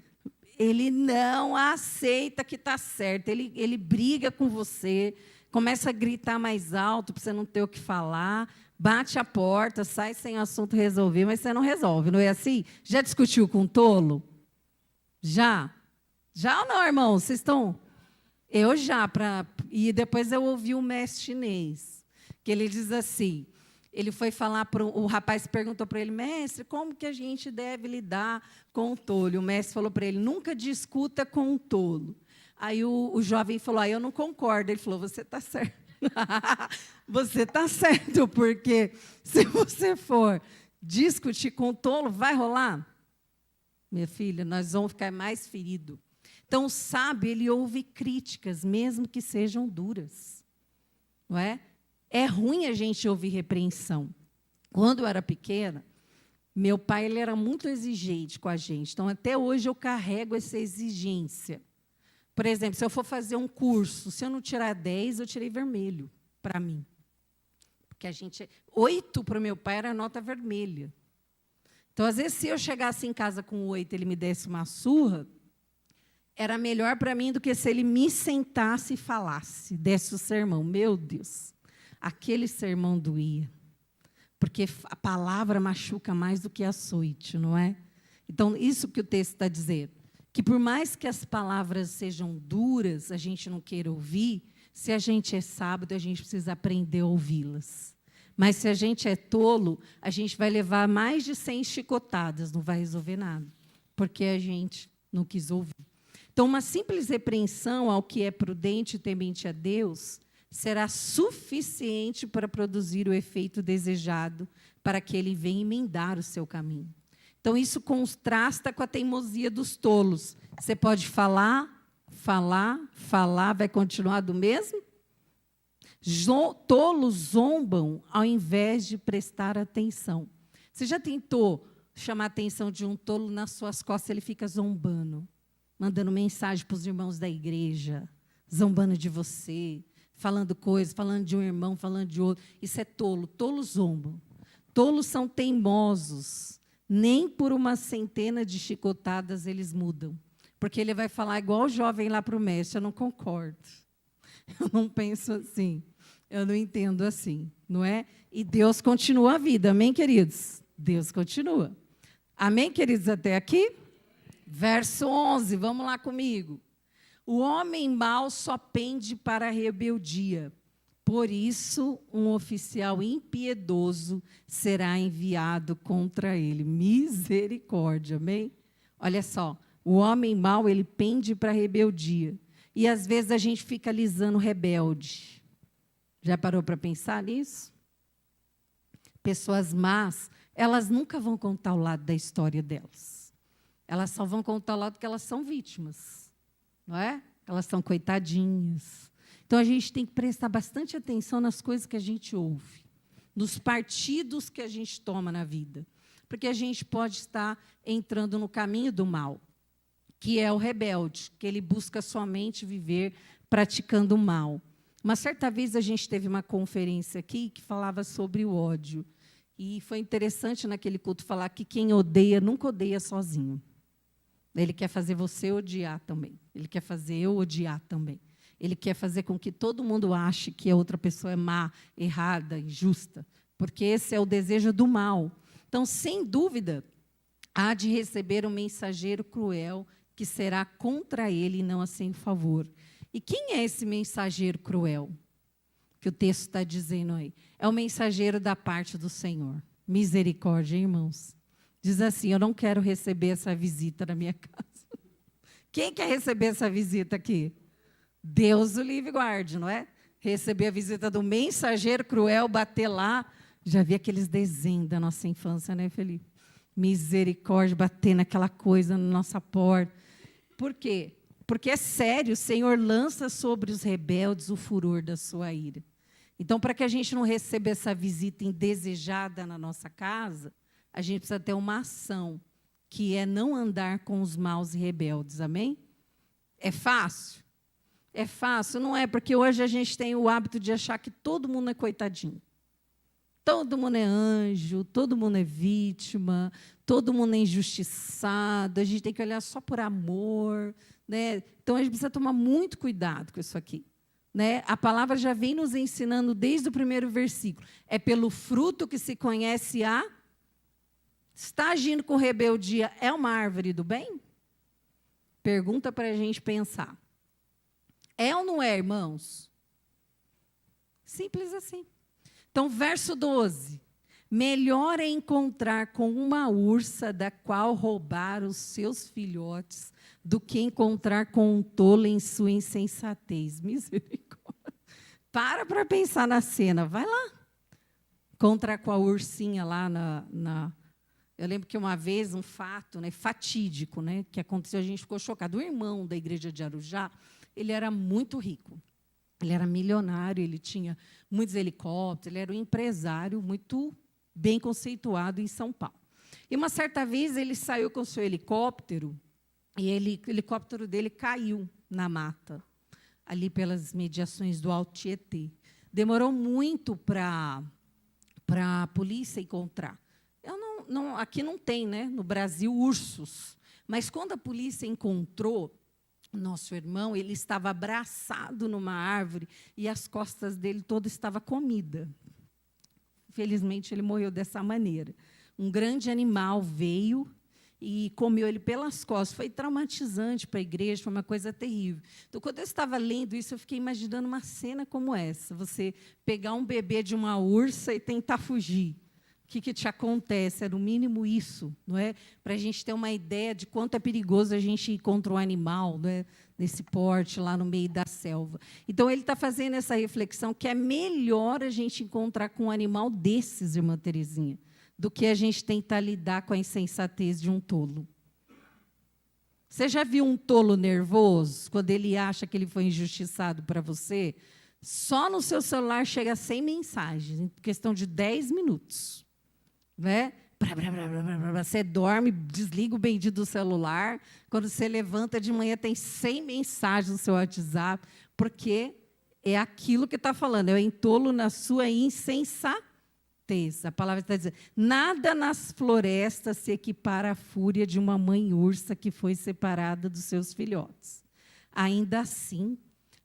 A: Ele não aceita que está certo. Ele briga com você, começa a gritar mais alto para você não ter o que falar, bate a porta, sai sem assunto resolver, mas você não resolve, não é assim? Já discutiu com um tolo? Já? Já ou não, irmão? Vocês estão... Eu já, e depois eu ouvi o mestre chinês, que ele diz assim, ele foi falar, o rapaz perguntou para ele, mestre, como que a gente deve lidar com o tolo? E o mestre falou para ele, nunca discuta com um tolo. Aí o jovem falou, eu não concordo. Ele falou, você está certo. Você está certo, porque se você for discutir com o tolo, vai rolar? Minha filha, nós vamos ficar mais feridos. Então, o sábio, ele ouve críticas, mesmo que sejam duras. Não é? É ruim a gente ouvir repreensão. Quando eu era pequena, meu pai ele era muito exigente com a gente. Então, até hoje, eu carrego essa exigência. Por exemplo, se eu for fazer um curso, se eu não tirar 10, eu tirei vermelho para mim. Porque 8 para o meu pai era nota vermelha. Então, às vezes, se eu chegasse em casa com 8 e ele me desse uma surra, era melhor para mim do que se ele me sentasse e falasse, desse o sermão. Meu Deus, aquele sermão doía. Porque a palavra machuca mais do que açoite, não é? Então, isso que o texto está dizendo. Que por mais que as palavras sejam duras, a gente não queira ouvir, se a gente é sábio, a gente precisa aprender a ouvi-las. Mas se a gente é tolo, a gente vai levar mais de 100 chicotadas, não vai resolver nada, porque a gente não quis ouvir. Então, uma simples repreensão ao que é prudente e temente a Deus será suficiente para produzir o efeito desejado, para que ele venha emendar o seu caminho. Então, isso contrasta com a teimosia dos tolos. Você pode falar, vai continuar do mesmo? Tolos zombam ao invés de prestar atenção. Você já tentou chamar a atenção de um tolo nas suas costas, ele fica zombando, mandando mensagem para os irmãos da igreja, zombando de você, falando coisas, falando de um irmão, falando de outro. Isso é tolo. Tolos zombam. Tolos são teimosos. Nem por uma centena de chicotadas eles mudam. Porque ele vai falar igual o jovem lá para o mestre, eu não concordo. Eu não penso assim. Eu não entendo assim, não é? E Deus continua a vida, amém, queridos? Deus continua. Amém, queridos, até aqui? Verso 11, vamos lá comigo. O homem mau só pende para a rebeldia. Por isso, um oficial impiedoso será enviado contra ele. Misericórdia, amém? Olha só, o homem mau, ele pende para a rebeldia. E, às vezes, a gente fica alisando rebelde. Já parou para pensar nisso? Pessoas más, elas nunca vão contar o lado da história delas. Elas só vão contar o lado que elas são vítimas. Não é? Elas são coitadinhas. Então, a gente tem que prestar bastante atenção nas coisas que a gente ouve, nos partidos que a gente toma na vida, porque a gente pode estar entrando no caminho do mal, que é o rebelde, que ele busca somente viver praticando o mal. Uma certa vez, a gente teve uma conferência aqui que falava sobre o ódio, e foi interessante naquele culto falar que quem odeia nunca odeia sozinho. Ele quer fazer você odiar também. Ele quer fazer eu odiar também. Ele quer fazer com que todo mundo ache que a outra pessoa é má, errada, injusta, porque esse é o desejo do mal. Então, sem dúvida, há de receber um mensageiro cruel que será contra ele e não a seu favor. E quem é esse mensageiro cruel que o texto está dizendo aí? É o mensageiro da parte do Senhor. Misericórdia, hein, irmãos? Diz assim, eu não quero receber essa visita na minha casa. Quem quer receber essa visita aqui? Deus o livre e guarde, não é? Receber a visita do mensageiro cruel, bater lá. Já vi aqueles desenhos da nossa infância, né, Felipe? Misericórdia, bater naquela coisa na nossa porta. Por quê? Porque é sério, o Senhor lança sobre os rebeldes o furor da sua ira. Então, para que a gente não receba essa visita indesejada na nossa casa, a gente precisa ter uma ação, que é não andar com os maus e rebeldes, amém? É fácil? É fácil, não é? Porque hoje a gente tem o hábito de achar que todo mundo é coitadinho. Todo mundo é anjo, todo mundo é vítima, todo mundo é injustiçado, a gente tem que olhar só por amor, né? Então, a gente precisa tomar muito cuidado com isso aqui. Né? A palavra já vem nos ensinando desde o primeiro versículo. É pelo fruto que se conhece a... Está agindo com rebeldia, é uma árvore do bem? Pergunta para a gente pensar. É ou não é, irmãos? Simples assim. Então, verso 12. Melhor é encontrar com uma ursa da qual roubar os seus filhotes do que encontrar com um tolo em sua insensatez. Misericórdia. Para pensar na cena. Vai lá. Encontrar com a ursinha lá na... Eu lembro que uma vez, um fato, né, fatídico, né, que aconteceu, a gente ficou chocado. O irmão da igreja de Arujá, ele era muito rico. Ele era milionário, ele tinha muitos helicópteros, ele era um empresário muito bem conceituado em São Paulo. E, uma certa vez, ele saiu com o seu helicóptero, e o helicóptero dele caiu na mata, ali pelas mediações do Alto Tietê. Demorou muito para a polícia encontrar. Aqui não tem, né, no Brasil, ursos. Mas, quando a polícia encontrou nosso irmão, ele estava abraçado numa árvore e as costas dele toda estava comida. Felizmente, ele morreu dessa maneira. Um grande animal veio e comeu ele pelas costas. Foi traumatizante para a igreja, foi uma coisa terrível. Então, quando eu estava lendo isso, eu fiquei imaginando uma cena como essa. Você pegar um bebê de uma ursa e tentar fugir. O que te acontece? É no mínimo isso, não é? Para a gente ter uma ideia de quanto é perigoso a gente ir contra um animal, não é? Nesse porte, lá no meio da selva. Então, ele está fazendo essa reflexão que é melhor a gente encontrar com um animal desses, irmã Terezinha, do que a gente tentar lidar com a insensatez de um tolo. Você já viu um tolo nervoso, quando ele acha que ele foi injustiçado para você? Só no seu celular chega a 100 mensagens, em questão de 10 minutos. Né? Você dorme, desliga o bendito do celular, quando você levanta de manhã tem 100 mensagens no seu WhatsApp, porque é aquilo que está falando, é o entolo na sua insensatez. A palavra está dizendo, nada nas florestas se equipara à fúria de uma mãe ursa que foi separada dos seus filhotes. Ainda assim,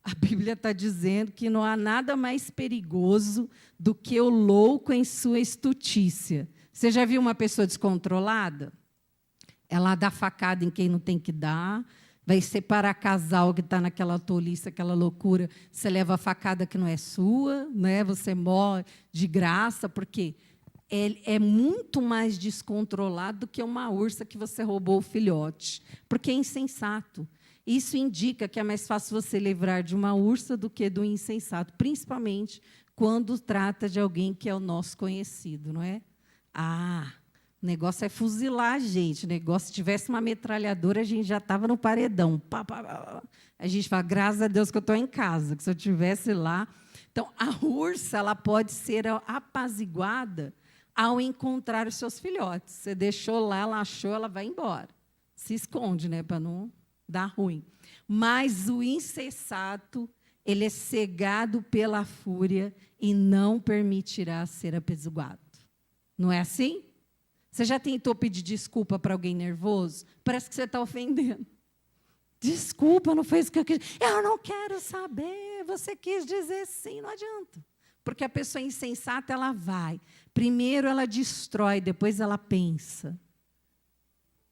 A: A Bíblia está dizendo que não há nada mais perigoso do que o louco em sua estutícia. Você já viu uma pessoa descontrolada? Ela dá facada em quem não tem que dar, vai separar casal que está naquela tolice, aquela loucura, você leva a facada que não é sua, né? Você morre de graça, porque é muito mais descontrolado do que uma ursa que você roubou o filhote, porque é insensato. Isso indica que é mais fácil você livrar de uma ursa do que do insensato, principalmente quando trata de alguém que é o nosso conhecido, não é? O negócio é fuzilar a gente. O negócio, se tivesse uma metralhadora, a gente já estava no paredão. Pá, pá, pá. A gente fala, graças a Deus que eu estou em casa, que se eu estivesse lá... Então, a ursa ela pode ser apaziguada ao encontrar os seus filhotes. Você deixou lá, ela achou, ela vai embora. Se esconde, né, para não dar ruim. Mas o insensato, ele é cegado pela fúria e não permitirá ser apaziguado. Não é assim? Você já tentou pedir desculpa para alguém nervoso? Parece que você está ofendendo. Desculpa, não foi isso que eu quis. Eu não quero saber, você quis dizer sim, não adianta. Porque a pessoa insensata, ela vai. Primeiro ela destrói, depois ela pensa.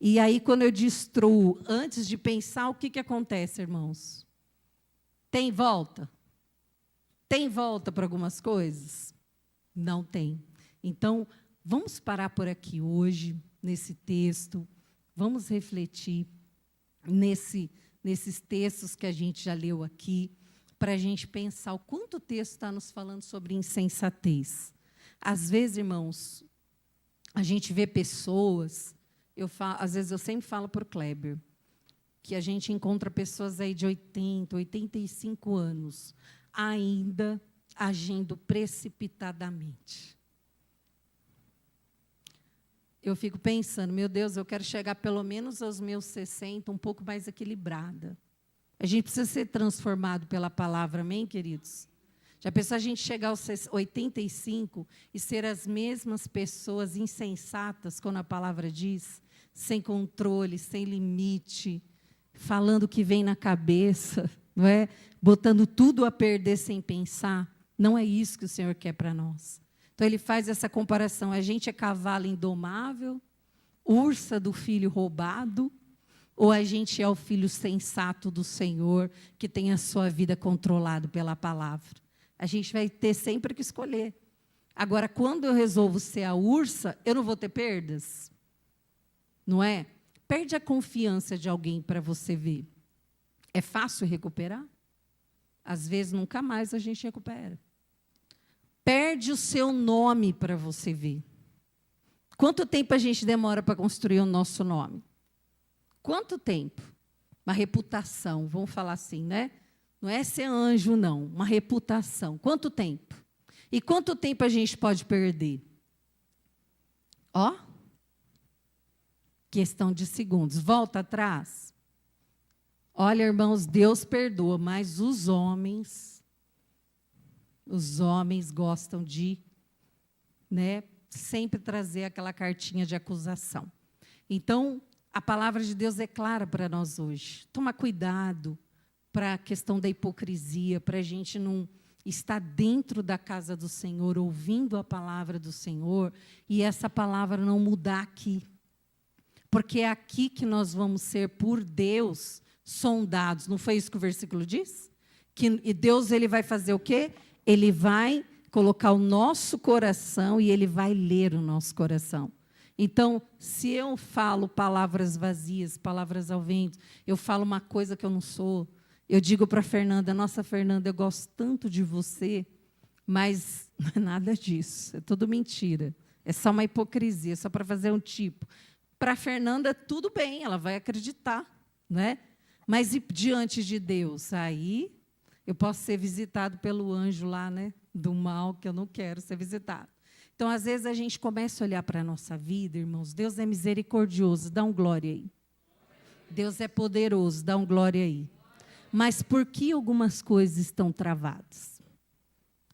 A: E aí, quando eu destruo, antes de pensar, o que acontece, irmãos? Tem volta? Tem volta para algumas coisas? Não tem. Então, vamos parar por aqui hoje, nesse texto, vamos refletir nesses textos que a gente já leu aqui, para a gente pensar o quanto o texto está nos falando sobre insensatez. Às vezes, irmãos, a gente vê pessoas, às vezes eu sempre falo para o Kleber, que a gente encontra pessoas aí de 80, 85 anos, ainda agindo precipitadamente. Eu fico pensando, meu Deus, eu quero chegar pelo menos aos meus 60, um pouco mais equilibrada. A gente precisa ser transformado pela palavra, amém, queridos? Já pensou a gente chegar aos 85 e ser as mesmas pessoas insensatas, quando a palavra diz, sem controle, sem limite, falando o que vem na cabeça, não é? Botando tudo a perder sem pensar? Não é isso que o Senhor quer para nós. Então, ele faz essa comparação. A gente é cavalo indomável, ursa do filho roubado, ou a gente é o filho sensato do Senhor, que tem a sua vida controlada pela palavra? A gente vai ter sempre que escolher. Agora, quando eu resolvo ser a ursa, eu não vou ter perdas? Não é? Perde a confiança de alguém para você ver. É fácil recuperar? Às vezes, nunca mais a gente recupera. Perde o seu nome para você ver. Quanto tempo a gente demora para construir o nosso nome? Quanto tempo? Uma reputação, vamos falar assim, né? Não é ser anjo, não. Uma reputação. Quanto tempo? E quanto tempo a gente pode perder? Ó. Questão de segundos. Volta atrás. Olha, irmãos, Deus perdoa, mas os homens gostam de, né, sempre trazer aquela cartinha de acusação. Então, a palavra de Deus é clara para nós hoje. Toma cuidado para a questão da hipocrisia, para a gente não estar dentro da casa do Senhor, ouvindo a palavra do Senhor, e essa palavra não mudar aqui. Porque é aqui que nós vamos ser, por Deus, sondados. Não foi isso que o versículo diz? E Deus, ele vai fazer o quê? Ele vai colocar o nosso coração e ele vai ler o nosso coração. Então, se eu falo palavras vazias, palavras ao vento, eu falo uma coisa que eu não sou, eu digo para a Fernanda, nossa, Fernanda, eu gosto tanto de você, mas não é nada disso, é tudo mentira. É só uma hipocrisia, só para fazer um tipo. Para a Fernanda, tudo bem, ela vai acreditar, né? Mas e diante de Deus? Aí eu posso ser visitado pelo anjo lá, né? Do mal, que eu não quero ser visitado. Então, às vezes, a gente começa a olhar para a nossa vida, irmãos, Deus é misericordioso, dá um glória aí. Deus é poderoso, dá um glória aí. Mas por que algumas coisas estão travadas?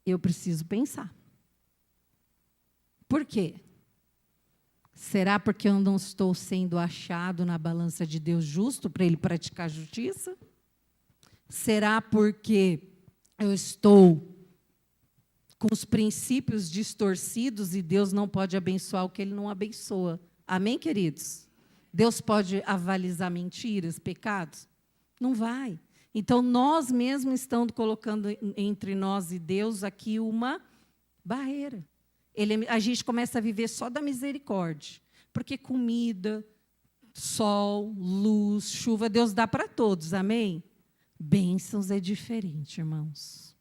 A: Eu preciso pensar. Por quê? Será porque eu não estou sendo achado na balança de Deus justo para ele praticar justiça? Será porque eu estou com os princípios distorcidos e Deus não pode abençoar o que Ele não abençoa? Amém, queridos? Deus pode avalizar mentiras, pecados? Não vai. Então, nós mesmos estamos colocando entre nós e Deus aqui uma barreira. A gente começa a viver só da misericórdia, porque comida, sol, luz, chuva, Deus dá para todos, amém? Bênçãos é diferente, irmãos.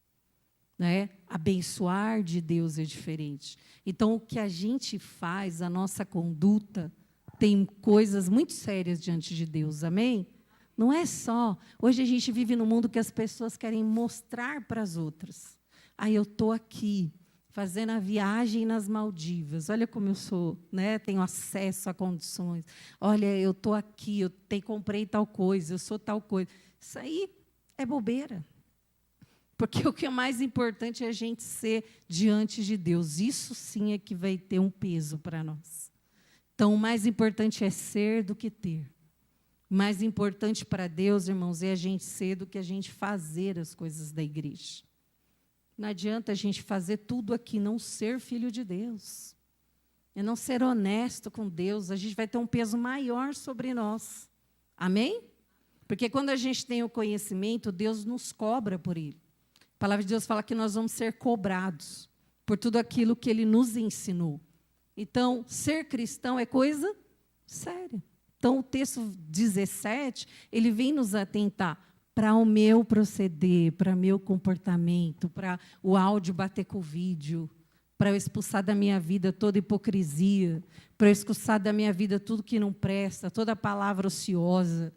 A: Né? Abençoar de Deus é diferente. Então, o que a gente faz, a nossa conduta, tem coisas muito sérias diante de Deus, amém? Não é só. Hoje a gente vive num mundo que as pessoas querem mostrar para as outras. Eu estou aqui, fazendo a viagem nas Maldivas. Olha como eu sou, né? Tenho acesso a condições. Olha, eu estou aqui, comprei tal coisa, eu sou tal coisa. Isso aí é bobeira. Porque o que é mais importante é a gente ser diante de Deus. Isso sim é que vai ter um peso para nós. Então, o mais importante é ser do que ter. O mais importante para Deus, irmãos, é a gente ser do que a gente fazer as coisas da igreja. Não adianta a gente fazer tudo aqui, não ser filho de Deus. É não ser honesto com Deus. A gente vai ter um peso maior sobre nós. Amém? Porque quando a gente tem o conhecimento, Deus nos cobra por ele. A palavra de Deus fala que nós vamos ser cobrados por tudo aquilo que Ele nos ensinou. Então, ser cristão é coisa séria. Então, o texto 17, ele vem nos atentar para o meu proceder, para o meu comportamento, para o áudio bater com o vídeo, para eu expulsar da minha vida toda hipocrisia, para eu expulsar da minha vida tudo que não presta, toda palavra ociosa,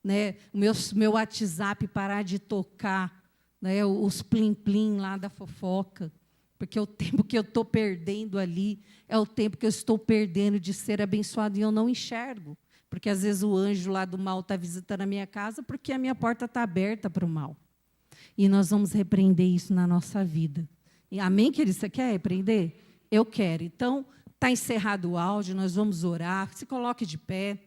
A: né? O meu WhatsApp parar de tocar, né, os plim-plim lá da fofoca, porque o tempo que eu estou perdendo ali é o tempo que eu estou perdendo de ser abençoado e eu não enxergo, porque às vezes o anjo lá do mal está visitando a minha casa porque a minha porta está aberta para o mal. E nós vamos repreender isso na nossa vida. E, amém, querido? Você quer repreender? Eu quero. Então, está encerrado o áudio, nós vamos orar, se coloque de pé.